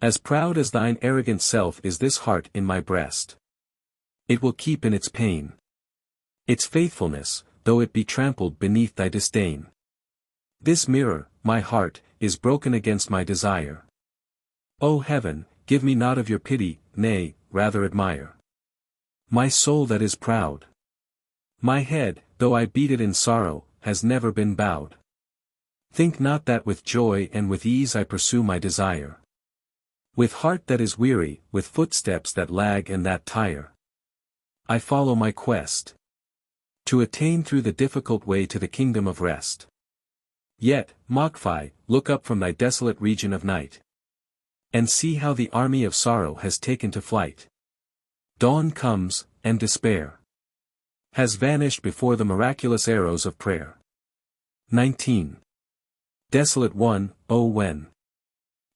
As proud as thine arrogant self is this heart in my breast. It will keep in its pain its faithfulness, though it be trampled beneath thy disdain. This mirror, my heart, is broken against my desire. O heaven, give me not of your pity, nay, rather admire my soul that is proud. My head, though I beat it in sorrow, has never been bowed. Think not that with joy and with ease I pursue my desire. With heart that is weary, with footsteps that lag and that tire, I follow my quest, to attain through the difficult way to the kingdom of rest. Yet, Makhfi, look up from thy desolate region of night, and see how the army of sorrow has taken to flight. Dawn comes, and despair has vanished before the miraculous arrows of prayer. 19. Desolate one, oh when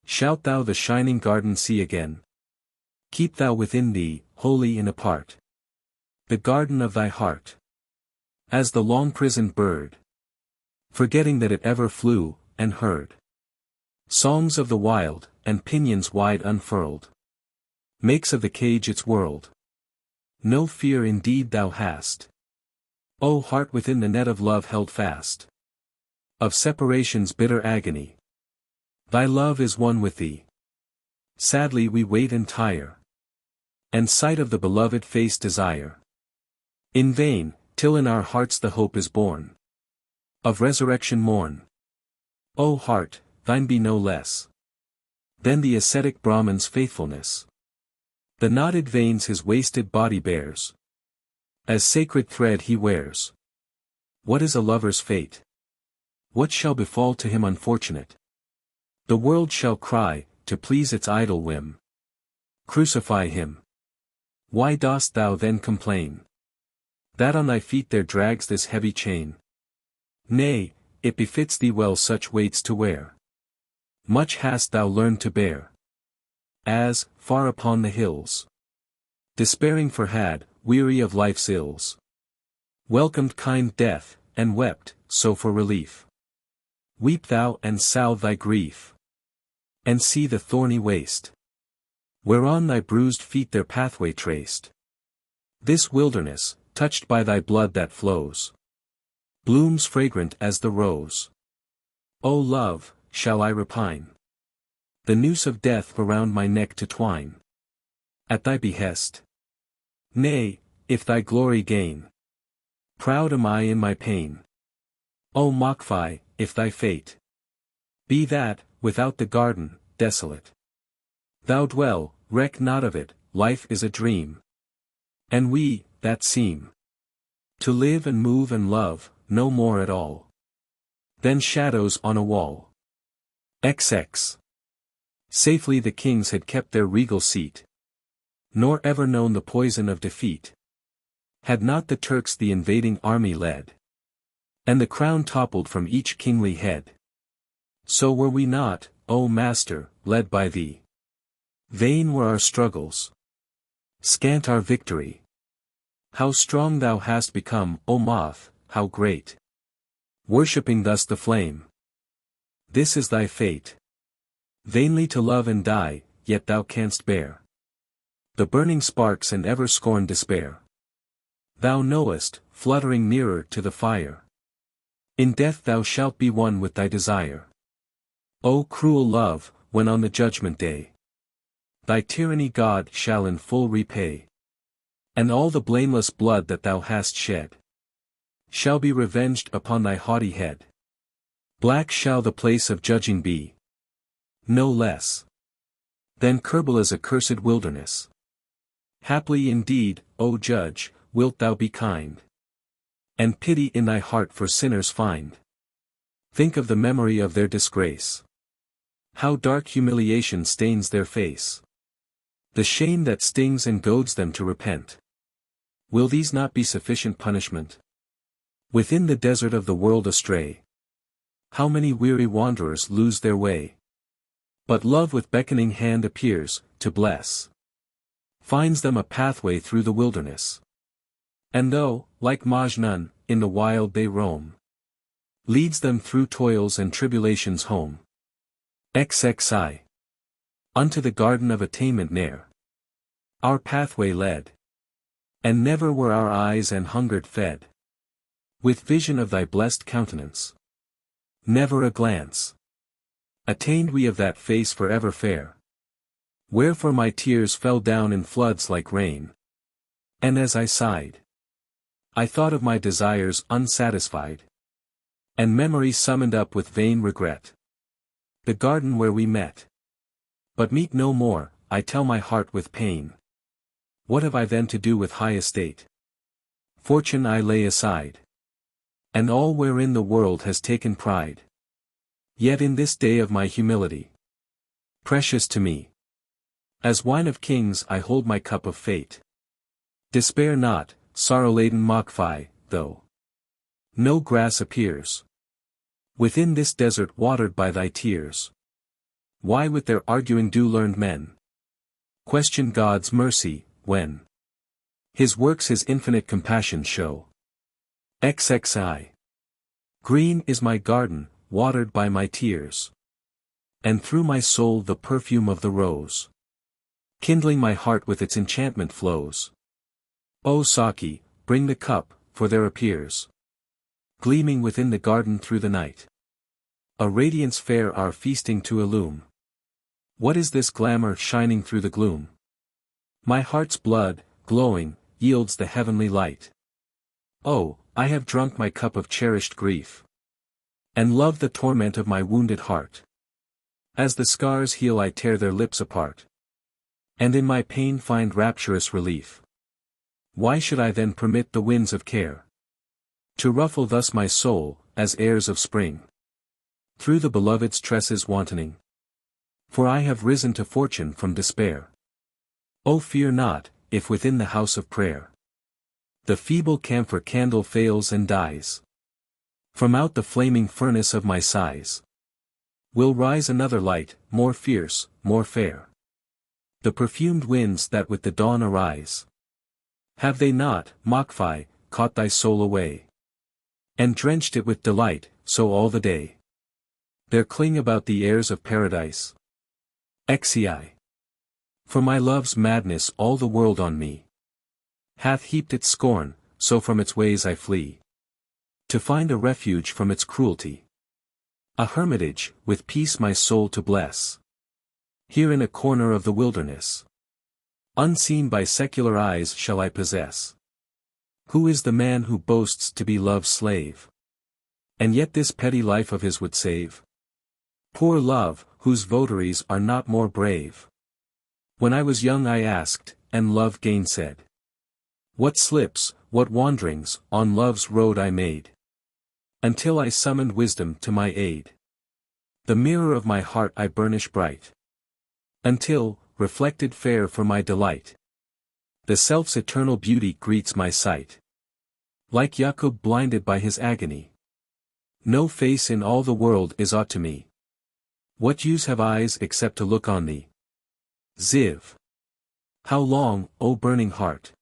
shalt thou the shining garden see again? Keep thou within thee, holy and apart, the garden of thy heart. As the long-prisoned bird, forgetting that it ever flew, and heard songs of the wild, and pinions wide unfurled, makes of the cage its world. No fear indeed thou hast, O heart, within the net of love held fast, of separation's bitter agony. Thy love is one with thee. Sadly we wait and tire, and sight of the beloved face desire. In vain, till in our hearts the hope is born of resurrection morn. O heart, thine be no less than the ascetic Brahman's faithfulness. The knotted veins his wasted body bears, as sacred thread he wears. What is a lover's fate? What shall befall to him unfortunate? The world shall cry, to please its idle whim, crucify him. Why dost thou then complain that on thy feet there drags this heavy chain? Nay, it befits thee well such weights to wear. Much hast thou learned to bear. As, far upon the hills, despairing for had, weary of life's ills, welcomed kind death, and wept, so for relief. Weep thou and salve thy grief, and see the thorny waste, whereon thy bruised feet their pathway traced. This wilderness, touched by thy blood that flows, blooms fragrant as the rose. O love, shall I repine, the noose of death around my neck to twine, at thy behest? Nay, if thy glory gain, proud am I in my pain. O Makhfi, if thy fate be that, without the garden, desolate, thou dwell, reck not of it, life is a dream. And we, that seem to live and move and love, no more at all than shadows on a wall. XX. Safely the kings had kept their regal seat, nor ever known the poison of defeat. Had not the Turks the invading army led, and the crown toppled from each kingly head. So were we not, O Master, led by thee. Vain were our struggles, scant our victory. How strong thou hast become, O moth, how great, worshipping thus the flame. This is thy fate, vainly to love and die, yet thou canst bear the burning sparks and ever scorn despair. Thou knowest, fluttering nearer to the fire, in death thou shalt be one with thy desire. O cruel love, when on the judgment day, thy tyranny God shall in full repay, and all the blameless blood that thou hast shed shall be revenged upon thy haughty head. Black shall the place of judging be, no less than Kerbala's accursed wilderness. Haply indeed, O Judge, wilt thou be kind, and pity in thy heart for sinners find. Think of the memory of their disgrace, how dark humiliation stains their face, the shame that stings and goads them to repent. Will these not be sufficient punishment? Within the desert of the world astray, how many weary wanderers lose their way. But love with beckoning hand appears, to bless, finds them a pathway through the wilderness. And though, like Majnun, in the wild they roam, leads them through toils and tribulations home. XXI. Unto the garden of attainment ne'er our pathway led, and never were our eyes and hungered fed with vision of thy blessed countenance. Never a glance attained we of that face forever fair. Wherefore my tears fell down in floods like rain, and as I sighed, I thought of my desires unsatisfied, and memory summoned up with vain regret the garden where we met. But meet no more, I tell my heart with pain. What have I then to do with high estate? Fortune I lay aside, and all wherein the world has taken pride. Yet in this day of my humility, precious to me, as wine of kings I hold my cup of fate. Despair not, sorrow-laden Makhfi, though no grass appears, Within this desert watered by thy tears. Why with their arguing do learned men question God's mercy, when His works His infinite compassion show? XXI. Green is my garden, watered by my tears. And through my soul the perfume of the rose, kindling my heart with its enchantment flows. O Saki, bring the cup, for there appears, gleaming within the garden through the night, a radiance fair our feasting to illume. What is this glamour shining through the gloom? My heart's blood, glowing, yields the heavenly light. Oh, I have drunk my cup of cherished grief, and love the torment of my wounded heart. As the scars heal I tear their lips apart, and in my pain find rapturous relief. Why should I then permit the winds of care to ruffle thus my soul, as airs of spring, through the beloved's tresses wantoning? For I have risen to fortune from despair. Oh, fear not, if within the house of prayer the feeble camphor candle fails and dies. From out the flaming furnace of my sighs will rise another light, more fierce, more fair. The perfumed winds that with the dawn arise, have they not, Makhfi, caught thy soul away, and drenched it with delight, so all the day there cling about the airs of paradise? XCI. For my love's madness all the world on me hath heaped its scorn, so from its ways I flee, to find a refuge from its cruelty, a hermitage, with peace my soul to bless, here in a corner of the wilderness. Unseen by secular eyes shall I possess. Who is the man who boasts to be love's slave, and yet this petty life of his would save? Poor love, whose votaries are not more brave. When I was young I asked, and love gainsaid. What slips, what wanderings, on love's road I made, until I summoned wisdom to my aid. The mirror of my heart I burnish bright, until, reflected fair for my delight, the self's eternal beauty greets my sight. Like Jacob blinded by his agony, no face in all the world is aught to me. What use have eyes except to look on thee? Ziv. How long, O burning heart,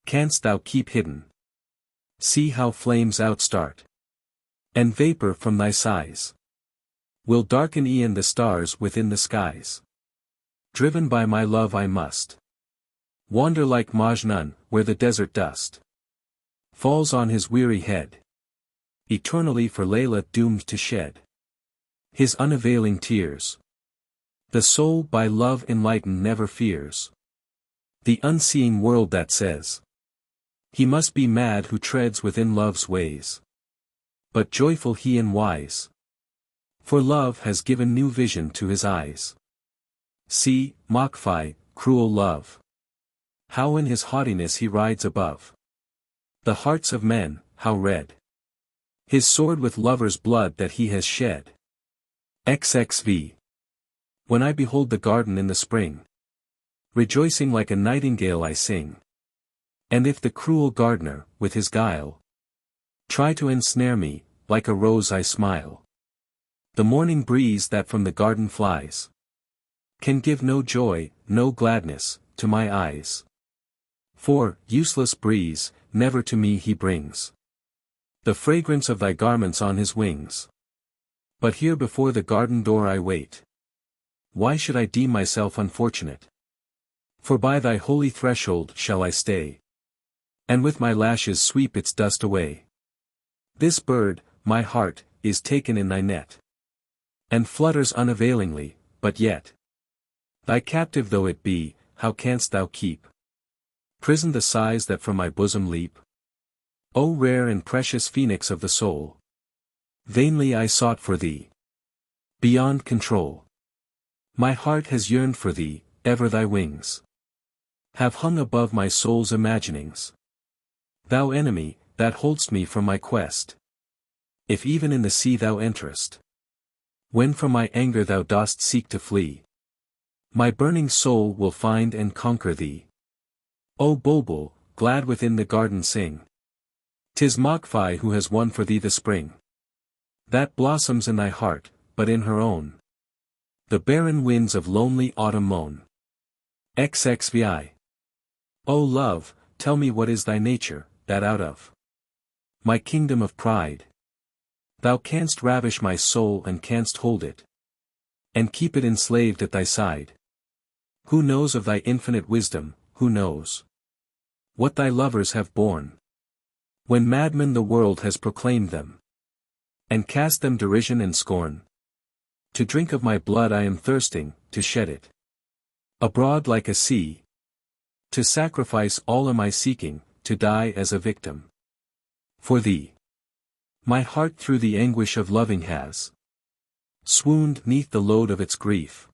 canst thou keep hidden? See how flames outstart, and vapor from thy sighs will darken e'en the stars within the skies. Driven by my love I must wander like Majnun, where the desert dust falls on his weary head, eternally for Layla doomed to shed his unavailing tears. The soul by love enlightened never fears the unseeing world that says he must be mad who treads within love's ways, but joyful he and wise, for love has given new vision to his eyes. See, Makhfi, cruel love, how in his haughtiness he rides above the hearts of men, how red his sword with lover's blood that he has shed. XXV. When I behold the garden in the spring, rejoicing like a nightingale I sing. And if the cruel gardener, with his guile, try to ensnare me, like a rose I smile. The morning breeze that from the garden flies can give no joy, no gladness, to my eyes. For, useless breeze, never to me he brings the fragrance of thy garments on his wings. But here before the garden door I wait. Why should I deem myself unfortunate? For by thy holy threshold shall I stay, and with my lashes sweep its dust away. This bird, my heart, is taken in thy net, and flutters unavailingly, but yet, thy captive though it be, how canst thou keep prisoned the sighs that from my bosom leap? O rare and precious phoenix of the soul, vainly I sought for thee, beyond control. My heart has yearned for thee, ever thy wings have hung above my soul's imaginings. Thou enemy, that hold'st me from my quest, if even in the sea thou enterest, when from my anger thou dost seek to flee, my burning soul will find and conquer thee. O bulbul, glad within the garden sing. 'Tis Makhfi who has won for thee the spring. that blossoms in thy heart, but in her own. The barren winds of lonely autumn moan. XXVI. O love, tell me what is thy nature, that out of my kingdom of pride thou canst ravish my soul and canst hold it, and keep it enslaved at thy side. Who knows of thy infinite wisdom, who knows what thy lovers have borne? When madmen the world has proclaimed them, and cast them derision and scorn. To drink of my blood I am thirsting, to shed it abroad like a sea. To sacrifice all am I seeking, to die as a victim for thee. My heart through the anguish of loving has swooned 'neath the load of its grief.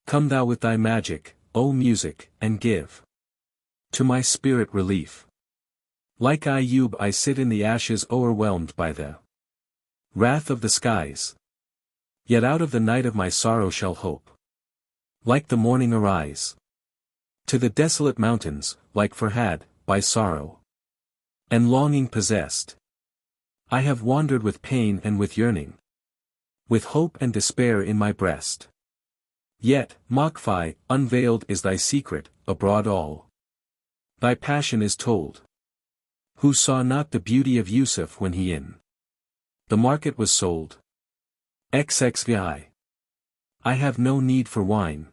Come thou with thy magic, O music, and give to my spirit relief. Like Ayub I sit in the ashes o'erwhelmed by the wrath of the skies. Yet out of the night of my sorrow shall hope, like the morning, arise. To the desolate mountains, like Farhad, by sorrow and longing possessed, I have wandered with pain and with yearning, with hope and despair in my breast. Yet, Makhfi, unveiled is thy secret, abroad all thy passion is told. Who saw not the beauty of Yusuf when he in the market was sold? XXVI. I have no need for wine.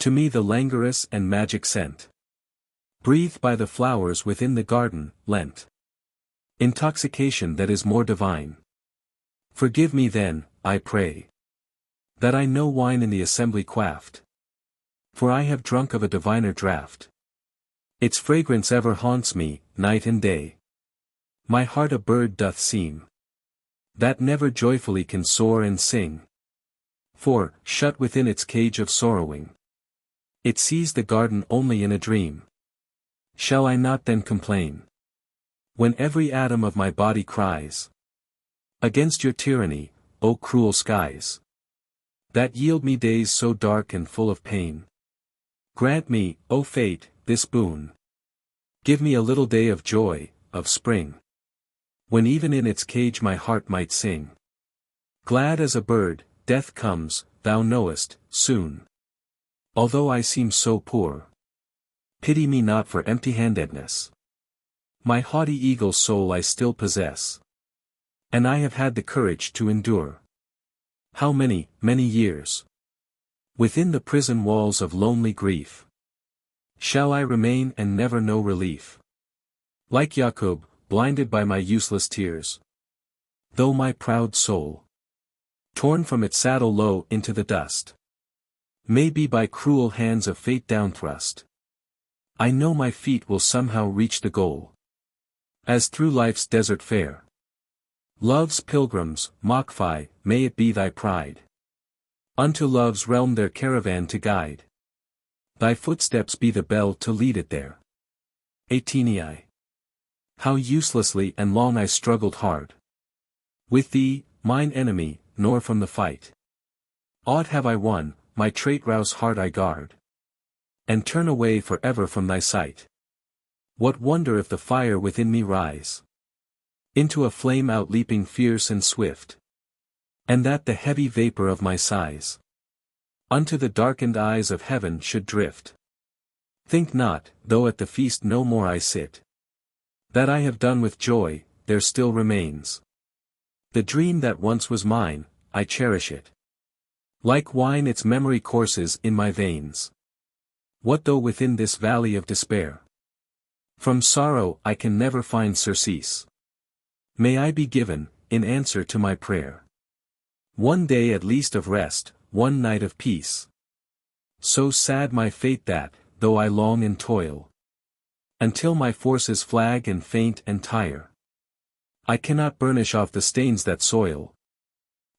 To me the languorous and magic scent, breathed by the flowers within the garden, lent intoxication that is more divine. Forgive me then, I pray, that I no wine in the assembly quaffed, for I have drunk of a diviner draught. Its fragrance ever haunts me, night and day. My heart a bird doth seem, that never joyfully can soar and sing. For, shut within its cage of sorrowing, it sees the garden only in a dream. Shall I not then complain, when every atom of my body cries against your tyranny, O cruel skies, that yield me days so dark and full of pain? Grant me, O fate, this boon. Give me a little day of joy, of spring, when even in its cage my heart might sing. Glad as a bird, death comes, thou knowest, soon. Although I seem so poor, pity me not for empty-handedness. My haughty eagle soul I still possess, and I have had the courage to endure. How many, many years within the prison walls of lonely grief shall I remain and never know relief? Like Yaqub, blinded by my useless tears, though my proud soul, torn from its saddle low into the dust, may be by cruel hands of fate downthrust, I know my feet will somehow reach the goal, as through life's desert fare. Love's pilgrims, Makhfi, may it be thy pride, unto love's realm their caravan to guide. Thy footsteps be the bell to lead it there. 18. How uselessly and long I struggled hard with thee, mine enemy, nor from the fight aught have I won. My traitorous heart I guard, and turn away for ever from thy sight. What wonder if the fire within me rise into a flame outleaping fierce and swift, and that the heavy vapor of my sighs unto the darkened eyes of heaven should drift. Think not, though at the feast no more I sit, that I have done with joy. There still remains the dream that once was mine. I cherish it like wine, its memory courses in my veins. What though within this valley of despair, from sorrow I can never find surcease? May I be given, in answer to my prayer, one day at least of rest, one night of peace. So sad my fate that, though I long and toil, until my forces flag and faint and tire, I cannot burnish off the stains that soil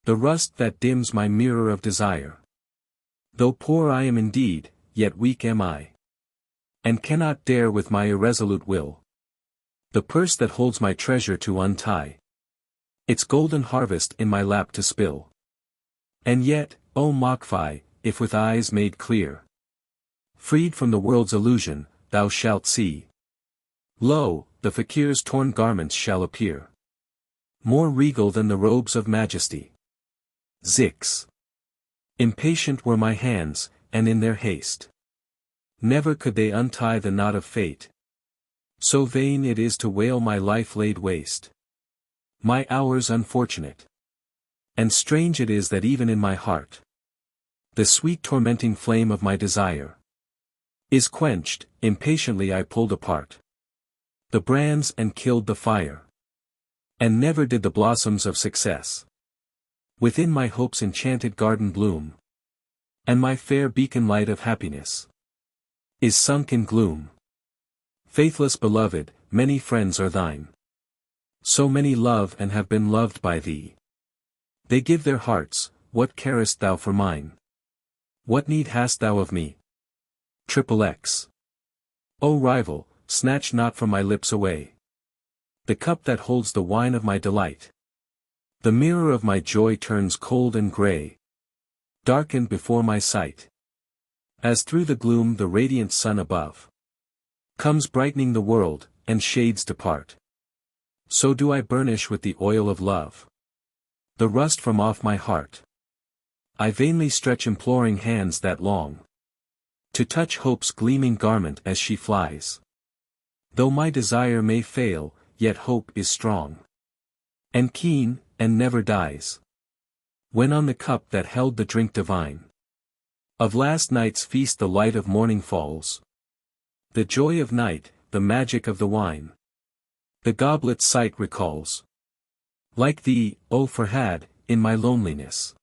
the rust that dims my mirror of desire. Though poor I am indeed, yet weak am I, and cannot dare with my irresolute will the purse that holds my treasure to untie, its golden harvest in my lap to spill. And yet, O Makhfi, if with eyes made clear, freed from the world's illusion, thou shalt see, lo, the fakir's torn garments shall appear. more regal than the robes of majesty. 6. Impatient were my hands, and in their haste never could they untie the knot of fate. So vain it is to wail my life laid waste, my hours unfortunate. And strange it is that even in my heart the sweet tormenting flame of my desire is quenched. Impatiently I pulled apart the brands and killed the fire. And never did the blossoms of success within my hope's enchanted garden bloom. And my fair beacon light of happiness is sunk in gloom. Faithless beloved, many friends are thine. So many love and have been loved by thee. They give their hearts, what carest thou for mine? What need hast thou of me? XXX. O rival, snatch not from my lips away the cup that holds the wine of my delight. The mirror of my joy turns cold and grey, darkened before my sight. As through the gloom the radiant sun above comes brightening the world, and shades depart, so do I burnish with the oil of love the rust from off my heart. I vainly stretch imploring hands that long to touch hope's gleaming garment as she flies. Though my desire may fail, yet hope is strong and keen, and never dies. When on the cup that held the drink divine of last night's feast the light of morning falls, the joy of night, the magic of the wine, the goblet's sight recalls. Like thee, O Farhad, in my loneliness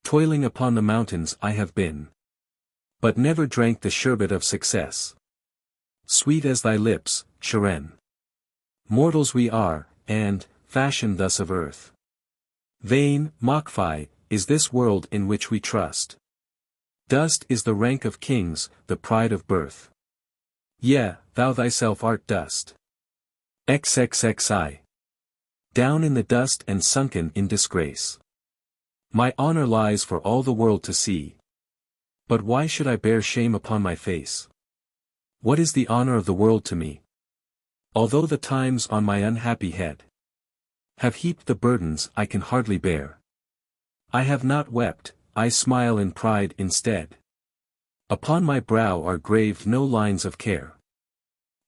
toiling upon the mountains I have been, but never drank the sherbet of success. Sweet as thy lips, Shiren. Mortals we are, and, fashioned thus of earth. Vain, Makhfi, is this world in which we trust. Dust is the rank of kings, the pride of birth. Yea, thou thyself art dust. XXXI. Down in the dust and sunken in disgrace. My honor lies for all the world to see. But why should I bear shame upon my face? What is the honor of the world to me? Although the times on my unhappy head have heaped the burdens I can hardly bear, I have not wept, I smile in pride instead. Upon my brow are graved no lines of care.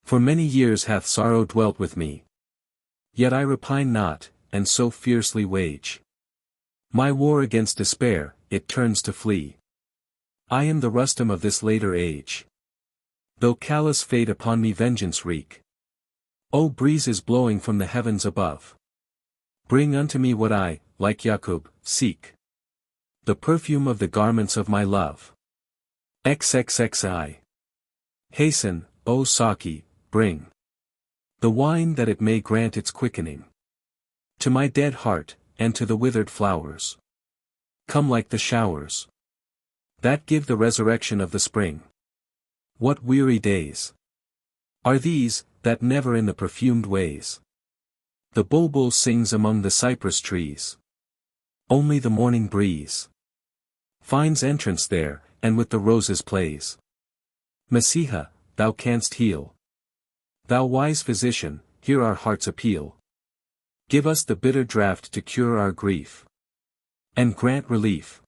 For many years hath sorrow dwelt with me. Yet I repine not, and so fiercely wage my war against despair, it turns to flee. I am the Rustum of this later age. Though callous fate upon me vengeance wreak, O breezes blowing from the heavens above, bring unto me what I, like Yaqub, seek. The perfume of the garments of my love. XXXI. Hasten, O Saki, bring the wine that it may grant its quickening to my dead heart, and to the withered flowers. Come like the showers that give the resurrection of the spring. What weary days are these, that never in the perfumed ways the bulbul sings among the cypress trees. Only the morning breeze finds entrance there, and with the roses plays. Masiha, thou canst heal. Thou wise physician, hear our heart's appeal. Give us the bitter draught to cure our grief, and grant relief.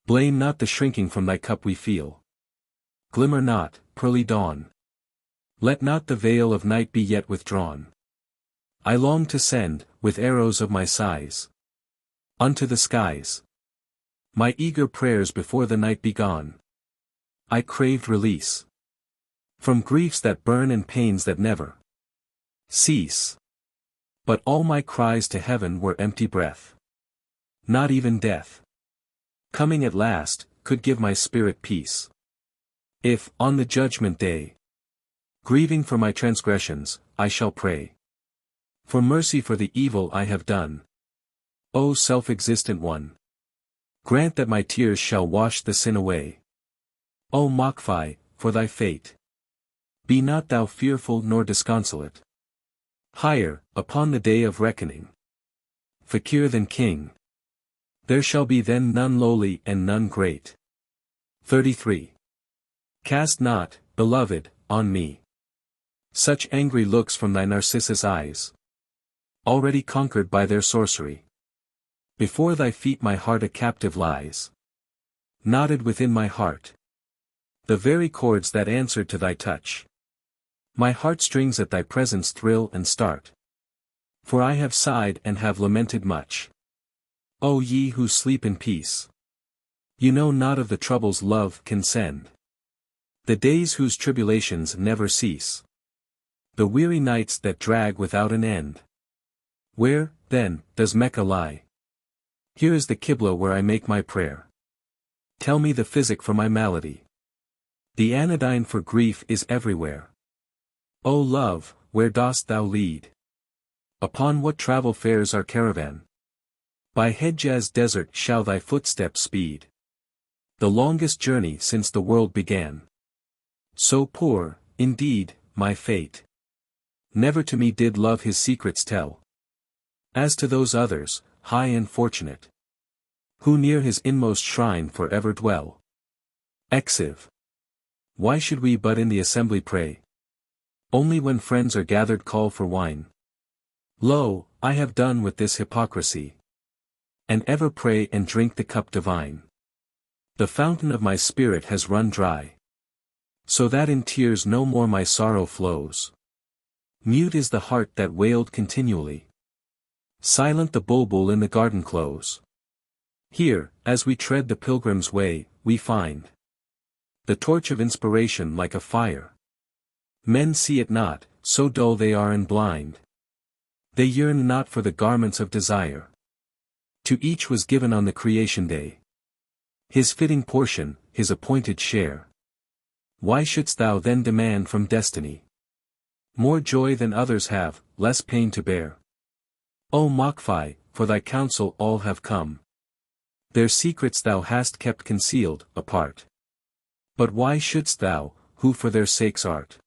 Blame not the shrinking from thy cup we feel. Glimmer not, pearly dawn. Let not the veil of night be yet withdrawn. I long to send, with arrows of my sighs, unto the skies my eager prayers before the night be gone. I craved release from griefs that burn and pains that never cease. But all my cries to heaven were empty breath. Not even death, coming at last, could give my spirit peace. If, on the judgment day, grieving for my transgressions, I shall pray for mercy for the evil I have done. O self-existent one, grant that my tears shall wash the sin away. O Makhfi, for thy fate, be not thou fearful nor disconsolate. Higher, upon the day of reckoning, fakir than king, there shall be then none lowly and none great. 33. Cast not, beloved, on me such angry looks from thy Narcissus eyes. already conquered by their sorcery. Before thy feet my heart a captive lies, knotted within my heart, the very chords that answered to thy touch. My heartstrings at thy presence thrill and start, for I have sighed and have lamented much. O ye who sleep in peace, you know not of the troubles love can send, the days whose tribulations never cease, the weary nights that drag without an end. Where, then, does Mecca lie? Here is the Qibla where I make my prayer. Tell me the physic for my malady. The anodyne for grief is everywhere. O love, where dost thou lead? Upon what travel fares our caravan? By Hejaz desert shall thy footsteps speed, the longest journey since the world began. So poor, indeed, my fate. Never to me did love his secrets tell. As to those others, high and fortunate, who near his inmost shrine forever dwell. Exiv. Why should we but in the assembly pray? Only when friends are gathered call for wine. Lo, I have done with this hypocrisy, and ever pray and drink the cup divine. The fountain of my spirit has run dry, so that in tears no more my sorrow flows. Mute is the heart that wailed continually, silent the bulbul in the garden close. Here, as we tread the pilgrim's way, we find the torch of inspiration like a fire. Men see it not, so dull they are and blind. They yearn not for the garments of desire. To each was given on the creation day his fitting portion, his appointed share. Why shouldst thou then demand from destiny more joy than others have, less pain to bear? O Makhfi, for thy counsel all have come. Their secrets thou hast kept concealed, apart. But why shouldst thou, who for their sakes art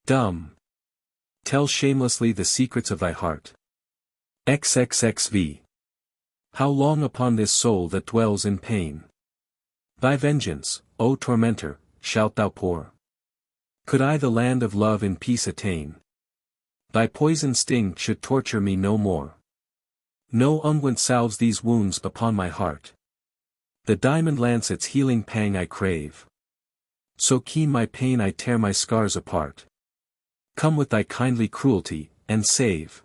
dumb, tell shamelessly the secrets of thy heart? XXXV. How long upon this soul that dwells in pain? Thy vengeance, O tormentor, shalt thou pour? Could I the land of love in peace attain, thy poison sting should torture me no more. No unguent salves these wounds upon my heart. The diamond lancet's healing pang I crave. So keen my pain I tear my scars apart. Come with thy kindly cruelty, and save.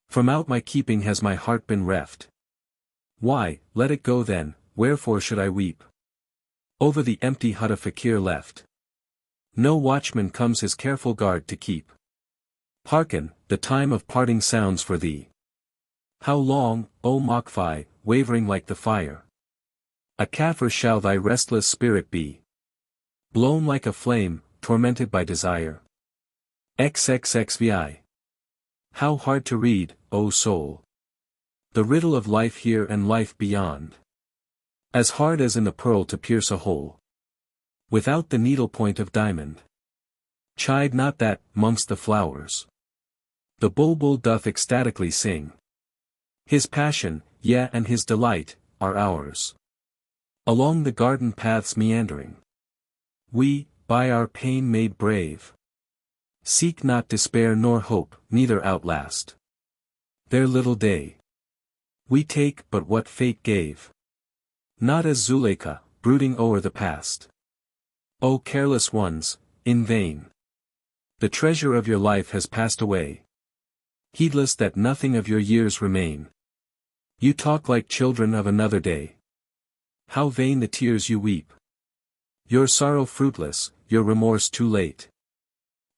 From out my keeping has my heart been reft. Why, let it go then, wherefore should I weep over the empty hut a fakir left? No watchman comes his careful guard to keep. Hearken, the time of parting sounds for thee. How long, O Makhfi, wavering like the fire? A Kafir shall thy restless spirit be, blown like a flame, tormented by desire. XXXVI. How hard to read, O soul, the riddle of life here and life beyond. As hard as in the pearl to pierce a hole, without the needlepoint of diamond. Chide not that, mongst the flowers, the bulbul doth ecstatically sing. His passion, yea and his delight, are ours. Along the garden paths meandering, we, by our pain made brave, seek not despair nor hope, neither outlast their little day. We take but what fate gave, not as Zuleika, brooding o'er the past. O careless ones, in vain. The treasure of your life has passed away, heedless that nothing of your years remain. You talk like children of another day. How vain the tears you weep. Your sorrow fruitless, your remorse too late.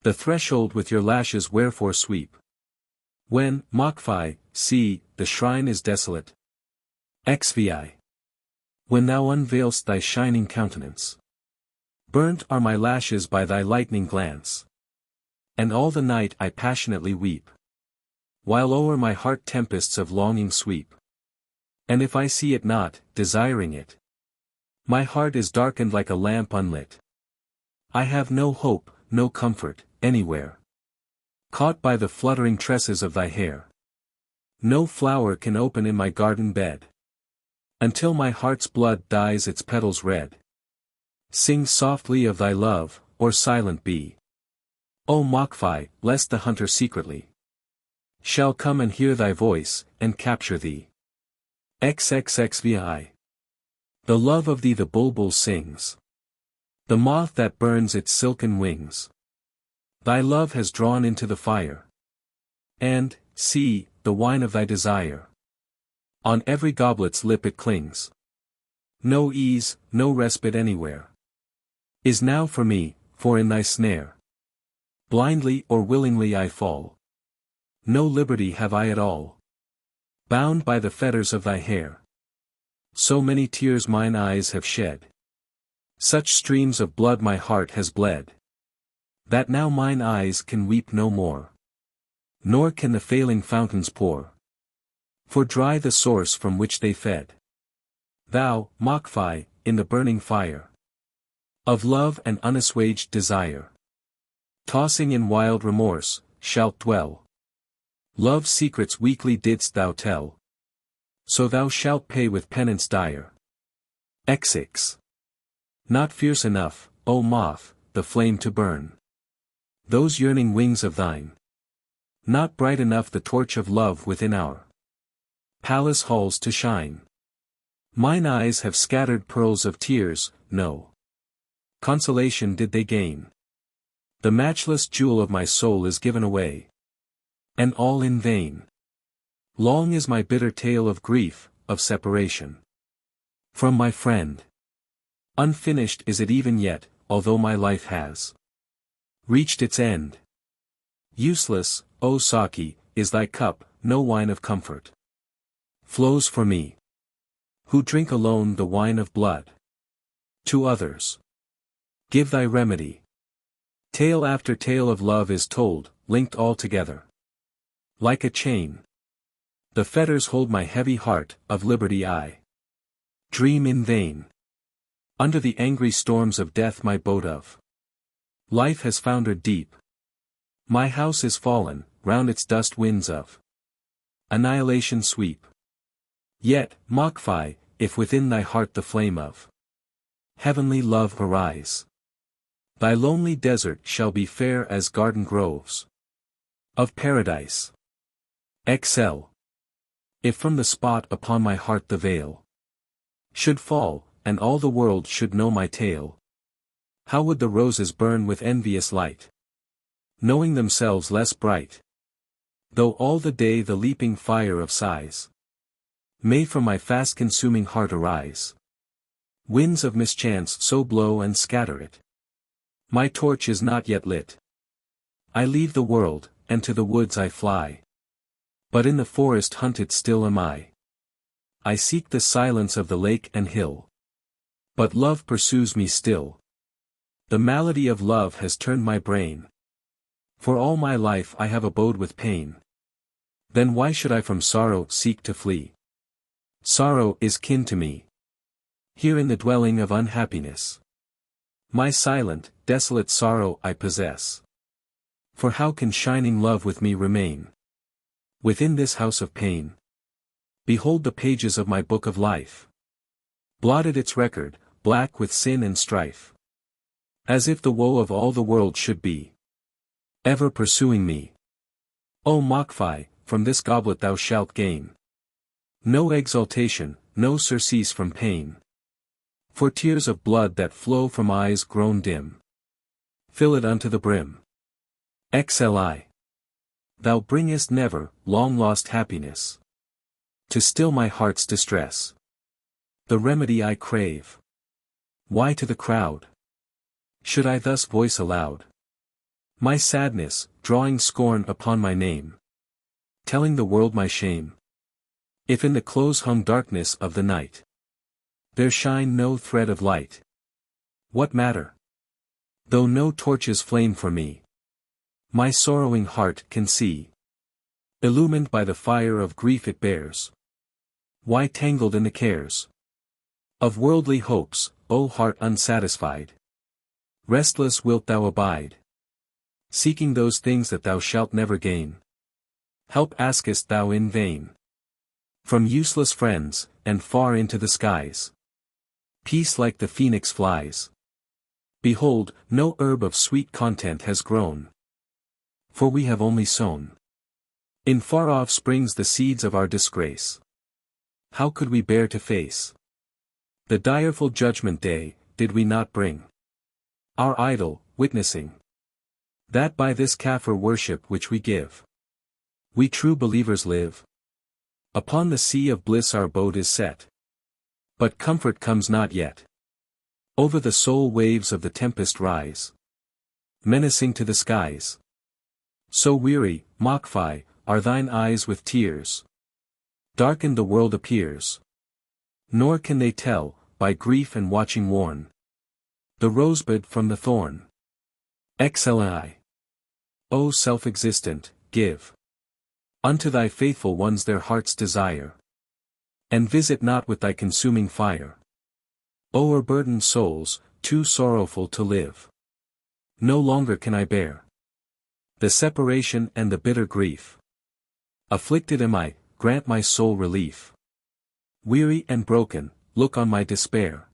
The threshold with your lashes wherefore sweep? When, Makhfi, see, the shrine is desolate. XVI. When thou unveilst thy shining countenance, burnt are my lashes by thy lightning glance. And all the night I passionately weep, while o'er my heart tempests of longing sweep. And if I see it not, desiring it, my heart is darkened like a lamp unlit. I have no hope, no comfort, anywhere. Caught by the fluttering tresses of thy hair, no flower can open in my garden bed, until my heart's blood dyes its petals red. Sing softly of thy love, or silent be, O Makhfi, lest the hunter secretly shall come and hear thy voice, and capture thee. XXXVI. The love of thee the bulbul sings. The moth that burns its silken wings. Thy love has drawn into the fire. And, see, the wine of thy desire. On every goblet's lip it clings. No ease, no respite anywhere. Is now for me, for in thy snare. Blindly or willingly I fall. No liberty have I at all. Bound by the fetters of thy hair. So many tears mine eyes have shed. Such streams of blood my heart has bled. That now mine eyes can weep no more. Nor can the failing fountains pour. For dry the source from which they fed. Thou, Makhfi, in the burning fire of love and unassuaged desire, tossing in wild remorse, shalt dwell. Love's secrets weakly didst thou tell. So thou shalt pay with penance dire. XX. Not fierce enough, O moth, the flame to burn. Those yearning wings of thine. Not bright enough the torch of love within our palace halls to shine. Mine eyes have scattered pearls of tears, no consolation did they gain. The matchless jewel of my soul is given away. And all in vain. Long is my bitter tale of grief, of separation from my friend. Unfinished is it even yet, although my life has reached its end. Useless, O Saki, is thy cup, no wine of comfort flows for me, who drink alone the wine of blood. To others give thy remedy. Tale after tale of love is told, linked all together. Like a chain. The fetters hold my heavy heart, of liberty I dream in vain. Under the angry storms of death my boat of life has foundered deep. My house is fallen, round its dust winds of annihilation sweep. Yet, Makhfi, if within thy heart the flame of heavenly love arise, thy lonely desert shall be fair as garden groves of paradise. XL. If from the spot upon my heart the veil should fall, and all the world should know my tale, how would the roses burn with envious light, knowing themselves less bright? Though all the day the leaping fire of sighs may from my fast-consuming heart arise, winds of mischance so blow and scatter it, my torch is not yet lit. I leave the world, and to the woods I fly. But in the forest hunted still am I. I seek the silence of the lake and hill. But love pursues me still. The malady of love has turned my brain. For all my life I have abode with pain. Then why should I from sorrow seek to flee? Sorrow is kin to me. Here in the dwelling of unhappiness, my silent, desolate sorrow I possess. For how can shining love with me remain within this house of pain? Behold the pages of my book of life. Blotted its record, black with sin and strife. As if the woe of all the world should be ever pursuing me. O Makhfi, from this goblet thou shalt gain no exaltation, no surcease from pain. For tears of blood that flow from eyes grown dim, fill it unto the brim. XLI. Thou bringest never, long-lost happiness to still my heart's distress. The remedy I crave. Why to the crowd should I thus voice aloud my sadness, drawing scorn upon my name, telling the world my shame? If in the close-hung darkness of the night there shine no thread of light, what matter? Though no torches flame for me, my sorrowing heart can see. Illumined by the fire of grief it bears. Why tangled in the cares of worldly hopes, O heart unsatisfied? Restless wilt thou abide, seeking those things that thou shalt never gain. Help askest thou in vain from useless friends, and far into the skies. Peace like the phoenix flies. Behold, no herb of sweet content has grown, for we have only sown In far off springs the seeds of our disgrace. How could we bear to face the direful judgment day, did we not bring our idol, witnessing that by this Kafir worship which we give, we true believers live? Upon the sea of bliss our boat is set, but comfort comes not yet. Over the soul waves of the tempest rise, menacing to the skies. So weary, Makhfi, are thine eyes with tears. Darkened the world appears. Nor can they tell, by grief and watching worn, the rosebud from the thorn. XLI. O self-existent, give unto thy faithful ones their heart's desire, and visit not with thy consuming fire. O o'erburdened souls, too sorrowful to live. No longer can I bear the separation and the bitter grief. Afflicted am I, grant my soul relief. Weary and broken, look on my despair.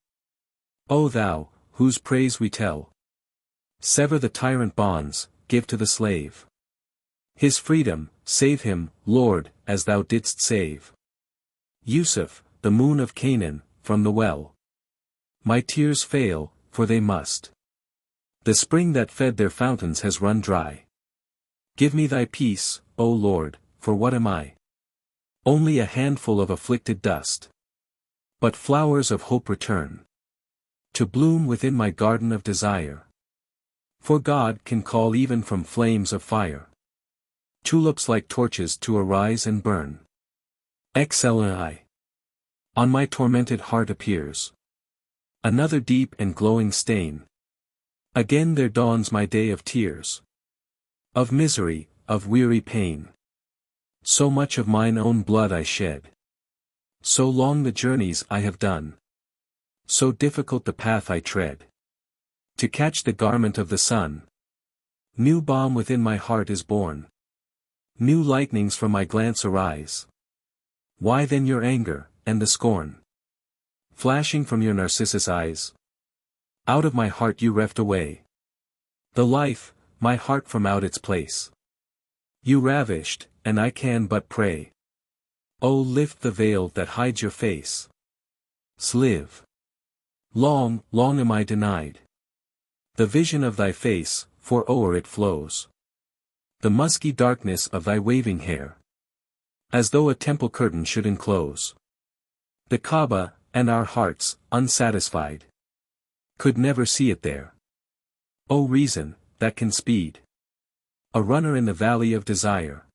O thou, whose praise we tell, sever the tyrant bonds, give to the slave his freedom, save him, Lord, as thou didst save Yusuf, the moon of Canaan, from the well. My tears fail, for they must. The spring that fed their fountains has run dry. Give me thy peace, O Lord, for what am I? Only a handful of afflicted dust. But flowers of hope return to bloom within my garden of desire. For God can call even from flames of fire tulips like torches to arise and burn. XLI. On my tormented heart appears another deep and glowing stain. Again there dawns my day of tears, of misery, of weary pain. So much of mine own blood I shed. So long the journeys I have done. So difficult the path I tread, to catch the garment of the sun. New balm within my heart is born. New lightnings from my glance arise. Why then your anger, and the scorn, flashing from your narcissus eyes? Out of my heart you reft away the life, my heart from out its place. You ravished, and I can but pray. Oh, lift the veil that hides your face. Slive. Long, long am I denied the vision of thy face, for o'er it flows the musky darkness of thy waving hair, as though a temple curtain should enclose the Kaaba, and our hearts, unsatisfied, could never see it there. O reason, that can speed a runner in the valley of desire.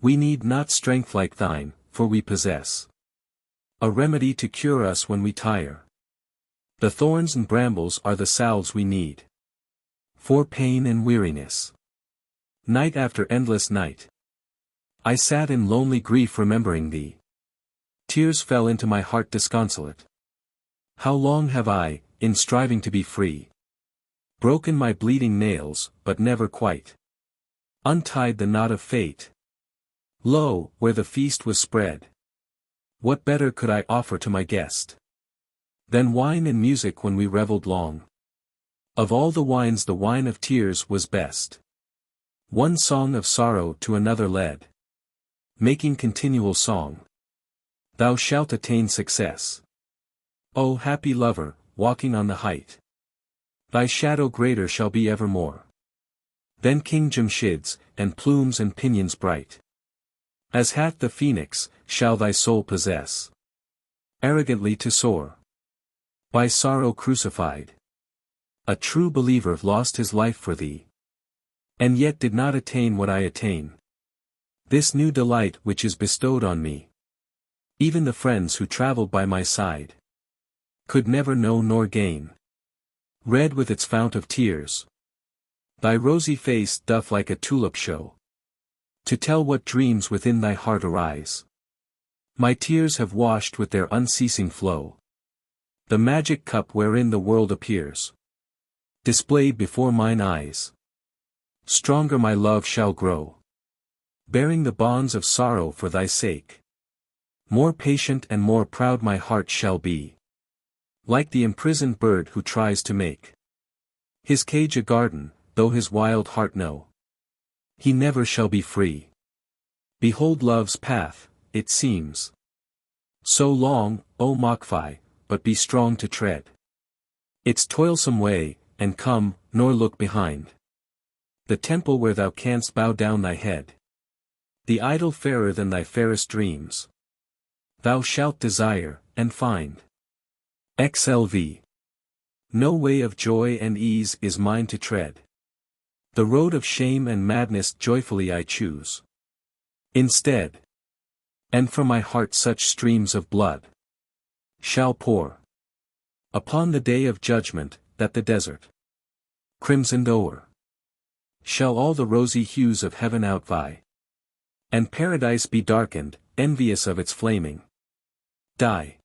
We need not strength like thine, for we possess a remedy to cure us when we tire. The thorns and brambles are the salves we need for pain and weariness. Night after endless night, I sat in lonely grief remembering thee. Tears fell into my heart disconsolate. How long have I, in striving to be free, broken my bleeding nails, but never quite untied the knot of fate. Lo, where the feast was spread, what better could I offer to my guest than wine and music when we revelled long? Of all the wines the wine of tears was best. One song of sorrow to another led, making continual song. Thou shalt attain success, O happy lover, walking on the height. Thy shadow greater shall be evermore than King Jamshid's, and plumes and pinions bright. As hath the phoenix, shall thy soul possess, arrogantly to soar, by sorrow crucified. A true believer lost his life for thee, and yet did not attain what I attain. This new delight which is bestowed on me, even the friends who travelled by my side could never know nor gain. Red with its fount of tears, thy rosy face doth like a tulip show, to tell what dreams within thy heart arise. My tears have washed with their unceasing flow the magic cup wherein the world appears, displayed before mine eyes. Stronger my love shall grow, bearing the bonds of sorrow for thy sake. More patient and more proud my heart shall be, like the imprisoned bird who tries to make his cage a garden, though his wild heart know he never shall be free. Behold love's path, it seems so long, O Makhfi, but be strong to tread its toilsome way, and come, nor look behind the temple where thou canst bow down thy head. The idol fairer than thy fairest dreams thou shalt desire, and find. XLV. No way of joy and ease is mine to tread. The road of shame and madness joyfully I choose instead. And from my heart such streams of blood shall pour upon the day of judgment, that the desert, crimsoned o'er, shall all the rosy hues of heaven outvie, and paradise be darkened, envious of its flaming dye.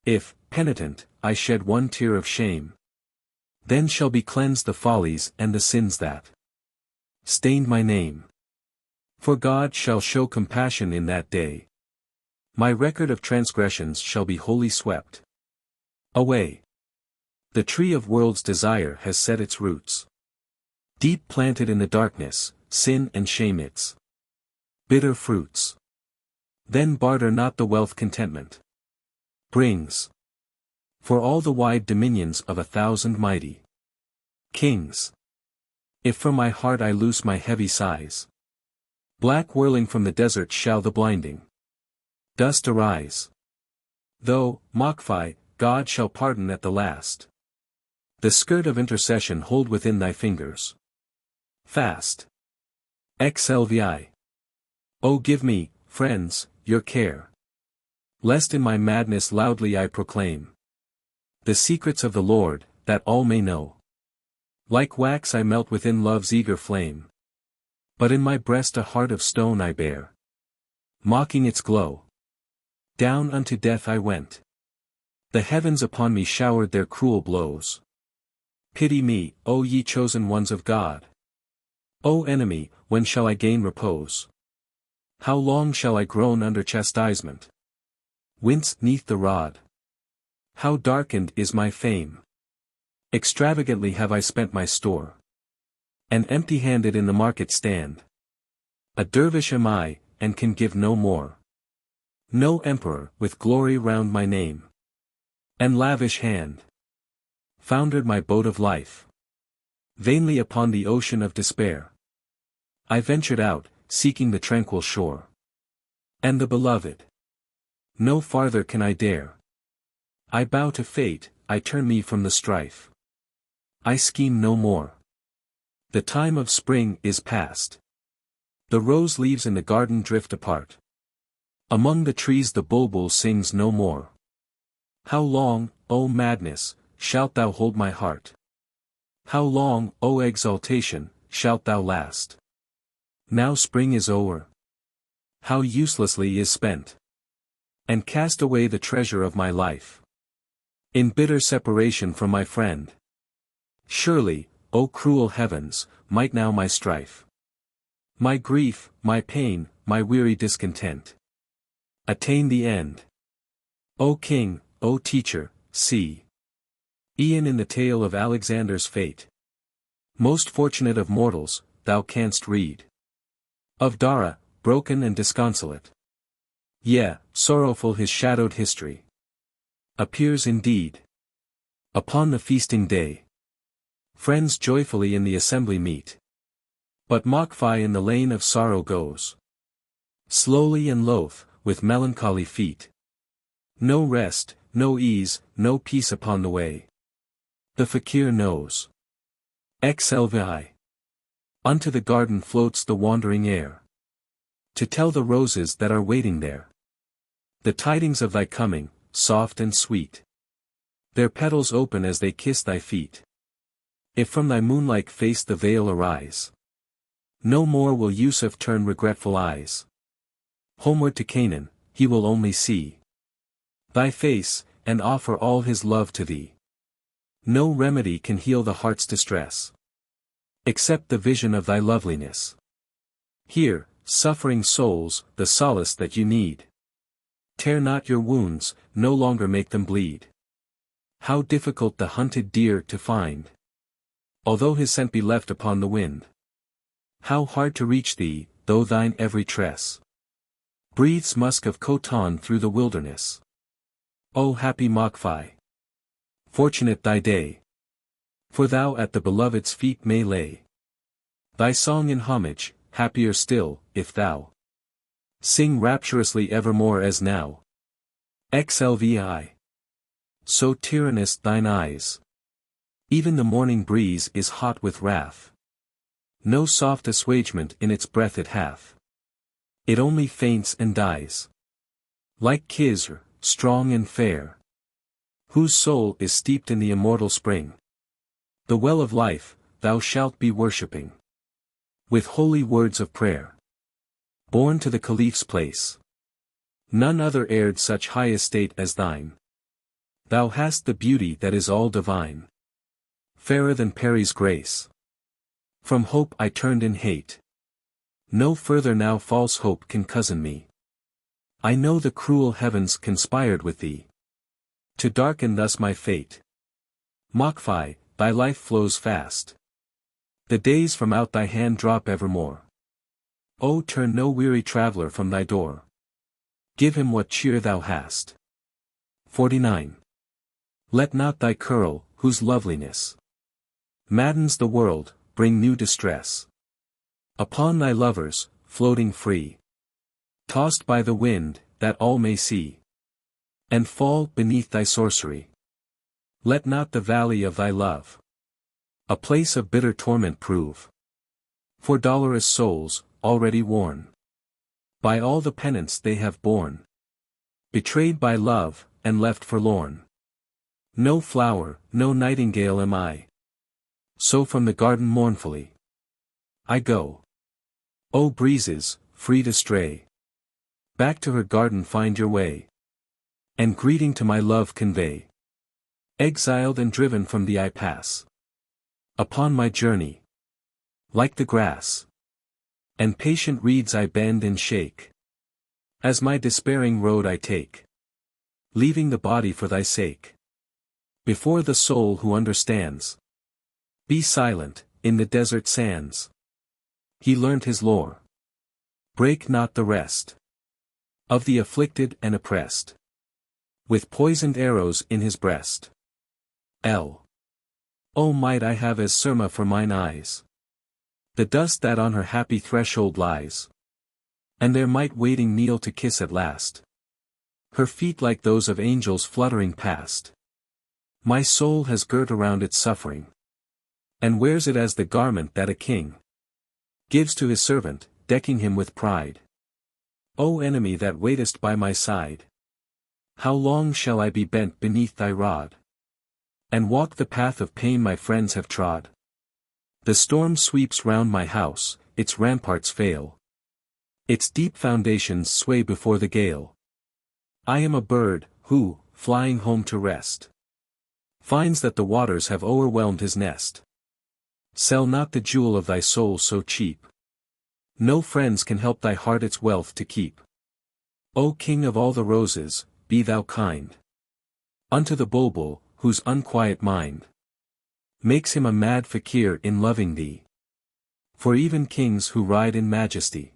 If, penitent, I shed one tear of shame, then shall be cleansed the follies and the sins that stained my name. For God shall show compassion in that day. My record of transgressions shall be wholly swept away. The tree of world's desire has set its roots deep planted in the darkness, sin and shame its bitter fruits. Then barter not the wealth contentment brings, for all the wide dominions of 1,000 mighty kings. If from my heart I loose my heavy sighs, black whirling from the desert shall the blinding dust arise. Though, Makhfi, God shall pardon at the last. The skirt of intercession hold within thy fingers fast. XLVI. O give me, friends, your care, lest in my madness loudly I proclaim the secrets of the Lord, that all may know. Like wax I melt within love's eager flame, but in my breast a heart of stone I bear, mocking its glow. Down unto death I went. The heavens upon me showered their cruel blows. Pity me, O ye chosen ones of God. O enemy, when shall I gain repose? How long shall I groan under chastisement? Wince 'neath the rod. How darkened is my fame. Extravagantly have I spent my store, and empty-handed in the market stand. A dervish am I, and can give no more. No emperor, with glory round my name, and lavish hand, foundered my boat of life. Vainly upon the ocean of despair I ventured out, seeking the tranquil shore, and the beloved. No farther can I dare. I bow to fate, I turn me from the strife. I scheme no more. The time of spring is past. The rose leaves in the garden drift apart. Among the trees the bulbul sings no more. How long, O madness, shalt thou hold my heart? How long, O exaltation, shalt thou last? Now spring is o'er. How uselessly is spent, and cast away the treasure of my life, in bitter separation from my friend. Surely, O cruel heavens, might now my strife, my grief, my pain, my weary discontent, attain the end. O king, O teacher, see e'en in the tale of Alexander's fate. Most fortunate of mortals, thou canst read of Dara, broken and disconsolate. Yea, sorrowful his shadowed history appears indeed. Upon the feasting day, friends joyfully in the assembly meet. But Makhfi in the lane of sorrow goes, slowly and loath, with melancholy feet. No rest, no ease, no peace upon the way. The fakir knows. XLVI. Unto the garden floats the wandering air, to tell the roses that are waiting there the tidings of thy coming, soft and sweet. Their petals open as they kiss thy feet. If from thy moonlike face the veil arise, no more will Yusuf turn regretful eyes homeward to Canaan. He will only see thy face, and offer all his love to thee. No remedy can heal the heart's distress, except the vision of thy loveliness. Here, suffering souls, the solace that you need. Tear not your wounds, no longer make them bleed. How difficult the hunted deer to find, although his scent be left upon the wind. How hard to reach thee, though thine every tress breathes musk of Khotan through the wilderness. O happy Makhfi! Fortunate thy day! For thou at the beloved's feet may lay thy song in homage, happier still, if thou sing rapturously evermore as now. XLVI. So tyrannous thine eyes. Even the morning breeze is hot with wrath. No soft assuagement in its breath it hath. It only faints and dies. Like Khizr, strong and fair, whose soul is steeped in the immortal spring. The well of life, thou shalt be worshipping with holy words of prayer. Born to the Caliph's place, none other heired such high estate as thine. Thou hast the beauty that is all divine, fairer than Peri's grace. From hope I turned in hate. No further now false hope can cozen me. I know the cruel heavens conspired with thee to darken thus my fate. Makhfi, thy life flows fast. The days from out thy hand drop evermore. O turn no weary traveller from thy door. Give him what cheer thou hast. 49. Let not thy curl, whose loveliness maddens the world, bring new distress upon thy lovers, floating free, tossed by the wind, that all may see, and fall beneath thy sorcery. Let not the valley of thy love a place of bitter torment prove for dolorous souls, already worn by all the penance they have borne, betrayed by love, and left forlorn. No flower, no nightingale am I, so from the garden mournfully I go. O breezes, free to stray, back to her garden find your way, and greeting to my love convey. Exiled and driven from thee I pass upon my journey, like the grass, and patient reeds I bend and shake, as my despairing road I take, leaving the body for thy sake. Before the soul who understands, be silent, in the desert sands. He learnt his lore. Break not the rest of the afflicted and oppressed, with poisoned arrows in his breast. O might I have as Surma for mine eyes, the dust that on her happy threshold lies, and there might waiting kneel to kiss at last her feet like those of angels fluttering past. My soul has girt around its suffering, and wears it as the garment that a king gives to his servant, decking him with pride. O enemy that waitest by my side, how long shall I be bent beneath thy rod, and walk the path of pain my friends have trod? The storm sweeps round my house, its ramparts fail, its deep foundations sway before the gale. I am a bird, who, flying home to rest, finds that the waters have o'erwhelmed his nest. Sell not the jewel of thy soul so cheap. No friends can help thy heart its wealth to keep. O King of all the roses, be thou kind unto the bulbul, whose unquiet mind makes him a mad fakir in loving thee. For even kings who ride in majesty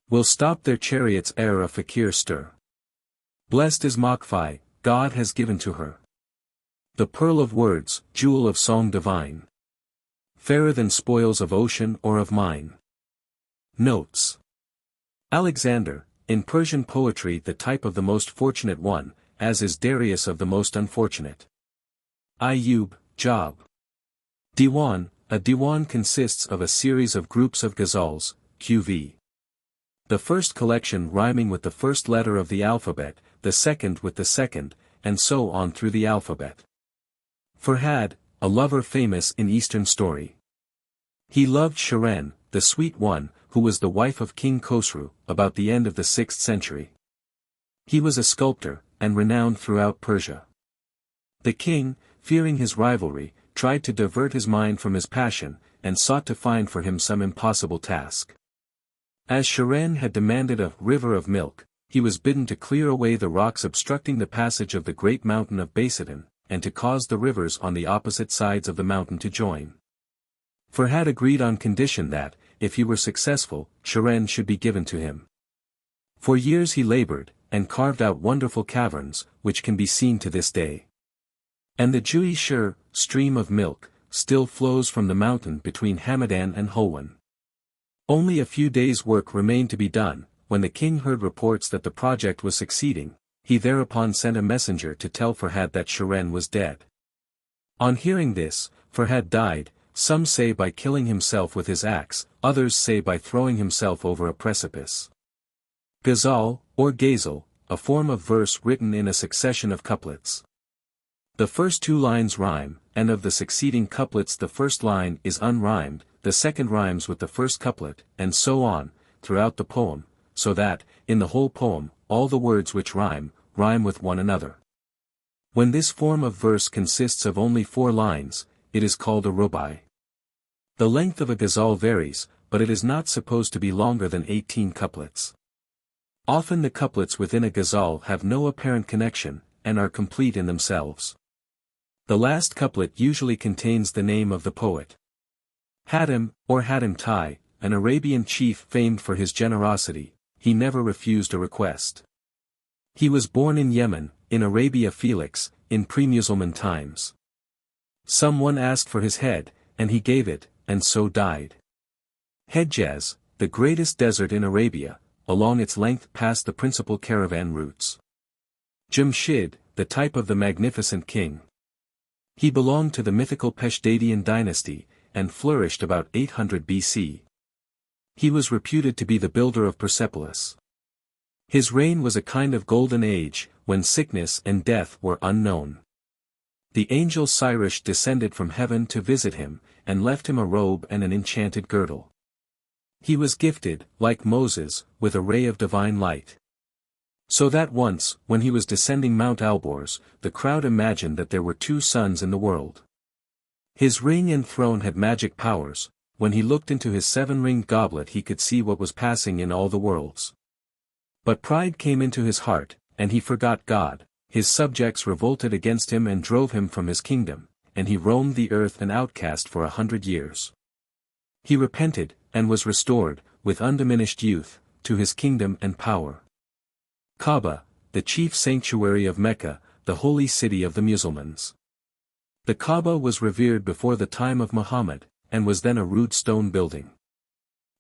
will stop their chariots ere a fakir stir. Blessed is Makhfi, God has given to her the pearl of words, jewel of song divine, fairer than spoils of ocean or of mine. Notes. Alexander, in Persian poetry the type of the most fortunate one, as is Darius of the most unfortunate. Ayub, Job. Diwan, a diwan consists of a series of groups of ghazals, qv. The first collection rhyming with the first letter of the alphabet, the second with the second, and so on through the alphabet. Farhad, a lover famous in Eastern story. He loved Shiren, the sweet one, who was the wife of King Khosru, about the end of the 6th century. He was a sculptor, and renowned throughout Persia. The king, fearing his rivalry, tried to divert his mind from his passion, and sought to find for him some impossible task. As Shiren had demanded a river of milk, he was bidden to clear away the rocks obstructing the passage of the great mountain of Basildon, and to cause the rivers on the opposite sides of the mountain to join. Farhad agreed on condition that, if he were successful, Shiren should be given to him. For years he labored, and carved out wonderful caverns, which can be seen to this day. And the Jui-shur, stream of milk, still flows from the mountain between Hamadan and Hulwan. Only a few days' work remained to be done. When the king heard reports that the project was succeeding, he thereupon sent a messenger to tell Farhad that Shiren was dead. On hearing this, Farhad died, some say by killing himself with his axe, others say by throwing himself over a precipice. Ghazal, or ghazal, a form of verse written in a succession of couplets. The first two lines rhyme, and of the succeeding couplets the first line is unrhymed, the second rhymes with the first couplet, and so on, throughout the poem, so that, in the whole poem, all the words which rhyme with one another. When this form of verse consists of only 4 lines, it is called a rubai. The length of a ghazal varies, but it is not supposed to be longer than 18 couplets. Often the couplets within a ghazal have no apparent connection, and are complete in themselves. The last couplet usually contains the name of the poet. Hatim, or Hatim Tai, an Arabian chief famed for his generosity, he never refused a request. He was born in Yemen, in Arabia Felix, in pre-Musulman times. Someone asked for his head, and he gave it, and so died. Hejaz, the greatest desert in Arabia, along its length passed the principal caravan routes. Jamshid, the type of the magnificent king. He belonged to the mythical Peshtadian dynasty, and flourished about 800 BC. He was reputed to be the builder of Persepolis. His reign was a kind of golden age, when sickness and death were unknown. The angel Sirish descended from heaven to visit him, and left him a robe and an enchanted girdle. He was gifted, like Moses, with a ray of divine light. So that once, when he was descending Mount Alborz, the crowd imagined that there were 2 suns in the world. His ring and throne had magic powers. When he looked into his 7-ringed goblet he could see what was passing in all the worlds. But pride came into his heart, and he forgot God. His subjects revolted against him and drove him from his kingdom, and he roamed the earth an outcast for 100 years. He repented, and was restored, with undiminished youth, to his kingdom and power. Kaaba, the chief sanctuary of Mecca, the holy city of the Musulmans. The Kaaba was revered before the time of Muhammad, and was then a rude stone building.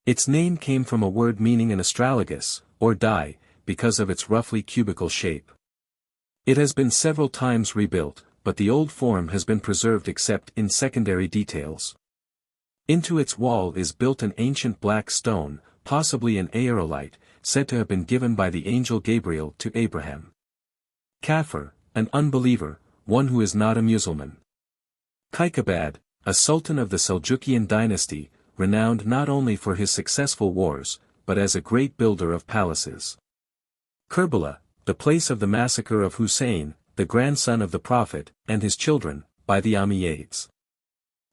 Its name came from a word meaning an astragalus, or die, because of its roughly cubical shape. It has been several times rebuilt, but the old form has been preserved except in secondary details. Into its wall is built an ancient black stone, possibly an aerolite, said to have been given by the angel Gabriel to Abraham. Kafir, an unbeliever, one who is not a Musulman. Kaikabad, a sultan of the Seljukian dynasty, renowned not only for his successful wars, but as a great builder of palaces. Kerbala, the place of the massacre of Hussein, the grandson of the Prophet, and his children, by the Umayyads.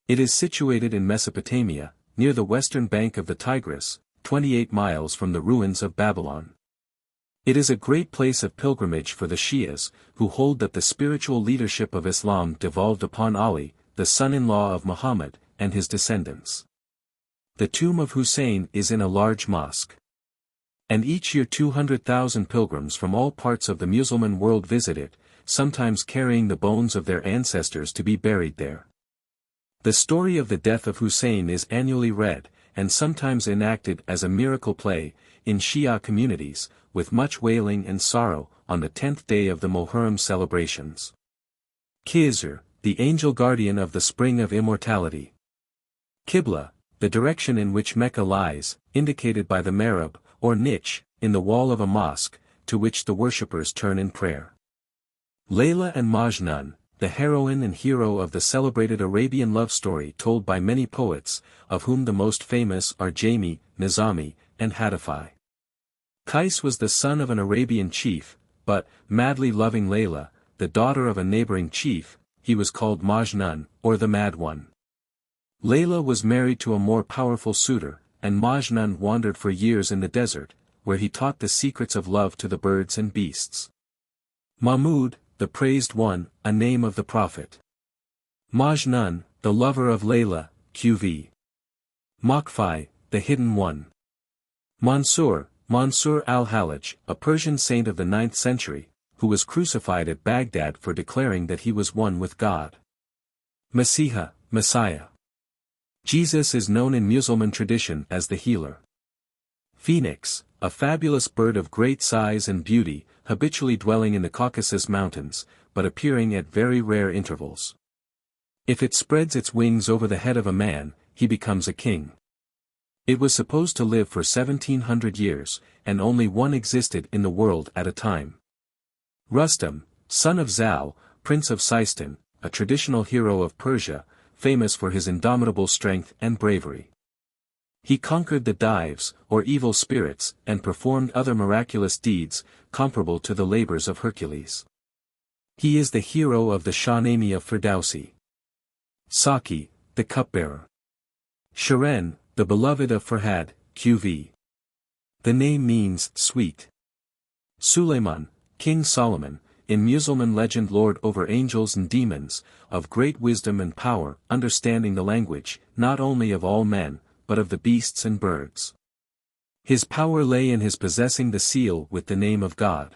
It is situated in Mesopotamia, near the western bank of the Tigris, 28 miles from the ruins of Babylon. It is a great place of pilgrimage for the Shias, who hold that the spiritual leadership of Islam devolved upon Ali, the son-in-law of Muhammad, and his descendants. The tomb of Hussein is in a large mosque. And each year 200,000 pilgrims from all parts of the Musulman world visit it, sometimes carrying the bones of their ancestors to be buried there. The story of the death of Hussein is annually read, and sometimes enacted as a miracle play, in Shia communities, with much wailing and sorrow, on the 10th day of the Muharram celebrations. Khizr, the angel guardian of the spring of immortality. Qibla, the direction in which Mecca lies, indicated by the Marab, or niche, in the wall of a mosque, to which the worshippers turn in prayer. Layla and Majnun, the heroine and hero of the celebrated Arabian love story told by many poets, of whom the most famous are Jami, Nizami, and Hatifi. Qais was the son of an Arabian chief, but, madly loving Layla, the daughter of a neighboring chief, he was called Majnun, or the Mad One. Layla was married to a more powerful suitor, and Majnun wandered for years in the desert, where he taught the secrets of love to the birds and beasts. Mahmud, the praised one, a name of the Prophet. Majnun, the lover of Layla, qv. Makhfi, the hidden one. Mansur, Mansur al-Hallaj, a Persian saint of the 9th century, who was crucified at Baghdad for declaring that he was one with God. Masiha, Messiah. Jesus is known in Muslim tradition as the healer. Phoenix, a fabulous bird of great size and beauty, habitually dwelling in the Caucasus Mountains, but appearing at very rare intervals. If it spreads its wings over the head of a man, he becomes a king. It was supposed to live for 1700 years, and only one existed in the world at a time. Rustam, son of Zal, Prince of Sistan, a traditional hero of Persia, famous for his indomitable strength and bravery. He conquered the Dives, or evil spirits, and performed other miraculous deeds, comparable to the labors of Hercules. He is the hero of the Shahnameh of Firdausi. Saki, the cupbearer. Shiren, the beloved of Farhad, QV. The name means sweet. Suleiman, King Solomon, in Muslim legend lord over angels and demons, of great wisdom and power, understanding the language, not only of all men, but of the beasts and birds. His power lay in his possessing the seal with the name of God.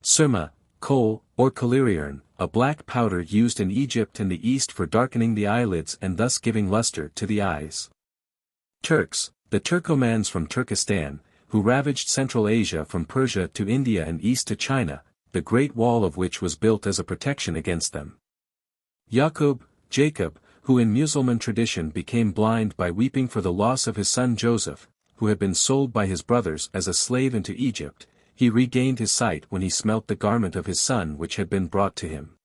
Surma, kohl, or kalirian, a black powder used in Egypt and the East for darkening the eyelids and thus giving luster to the eyes. Turks, the Turkomans from Turkestan, who ravaged Central Asia from Persia to India and east to China, the Great Wall of which was built as a protection against them. Yaqub, Jacob, who in Muslim tradition became blind by weeping for the loss of his son Joseph, who had been sold by his brothers as a slave into Egypt, he regained his sight when he smelt the garment of his son which had been brought to him.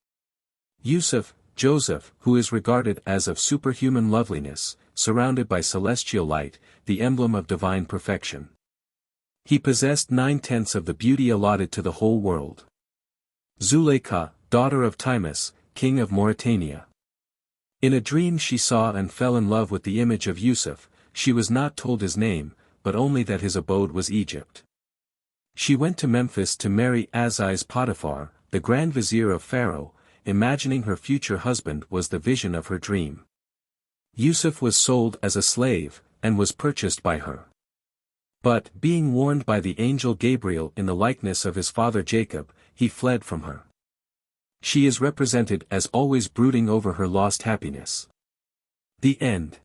Yusuf, Joseph, who is regarded as of superhuman loveliness, surrounded by celestial light, the emblem of divine perfection. He possessed 9/10 of the beauty allotted to the whole world. Zuleika, daughter of Timus, king of Mauritania. In a dream she saw and fell in love with the image of Yusuf. She was not told his name, but only that his abode was Egypt. She went to Memphis to marry Aziz Potiphar, the grand vizier of Pharaoh, imagining her future husband was the vision of her dream. Yusuf was sold as a slave, and was purchased by her. But, being warned by the angel Gabriel in the likeness of his father Jacob, he fled from her. She is represented as always brooding over her lost happiness. The end.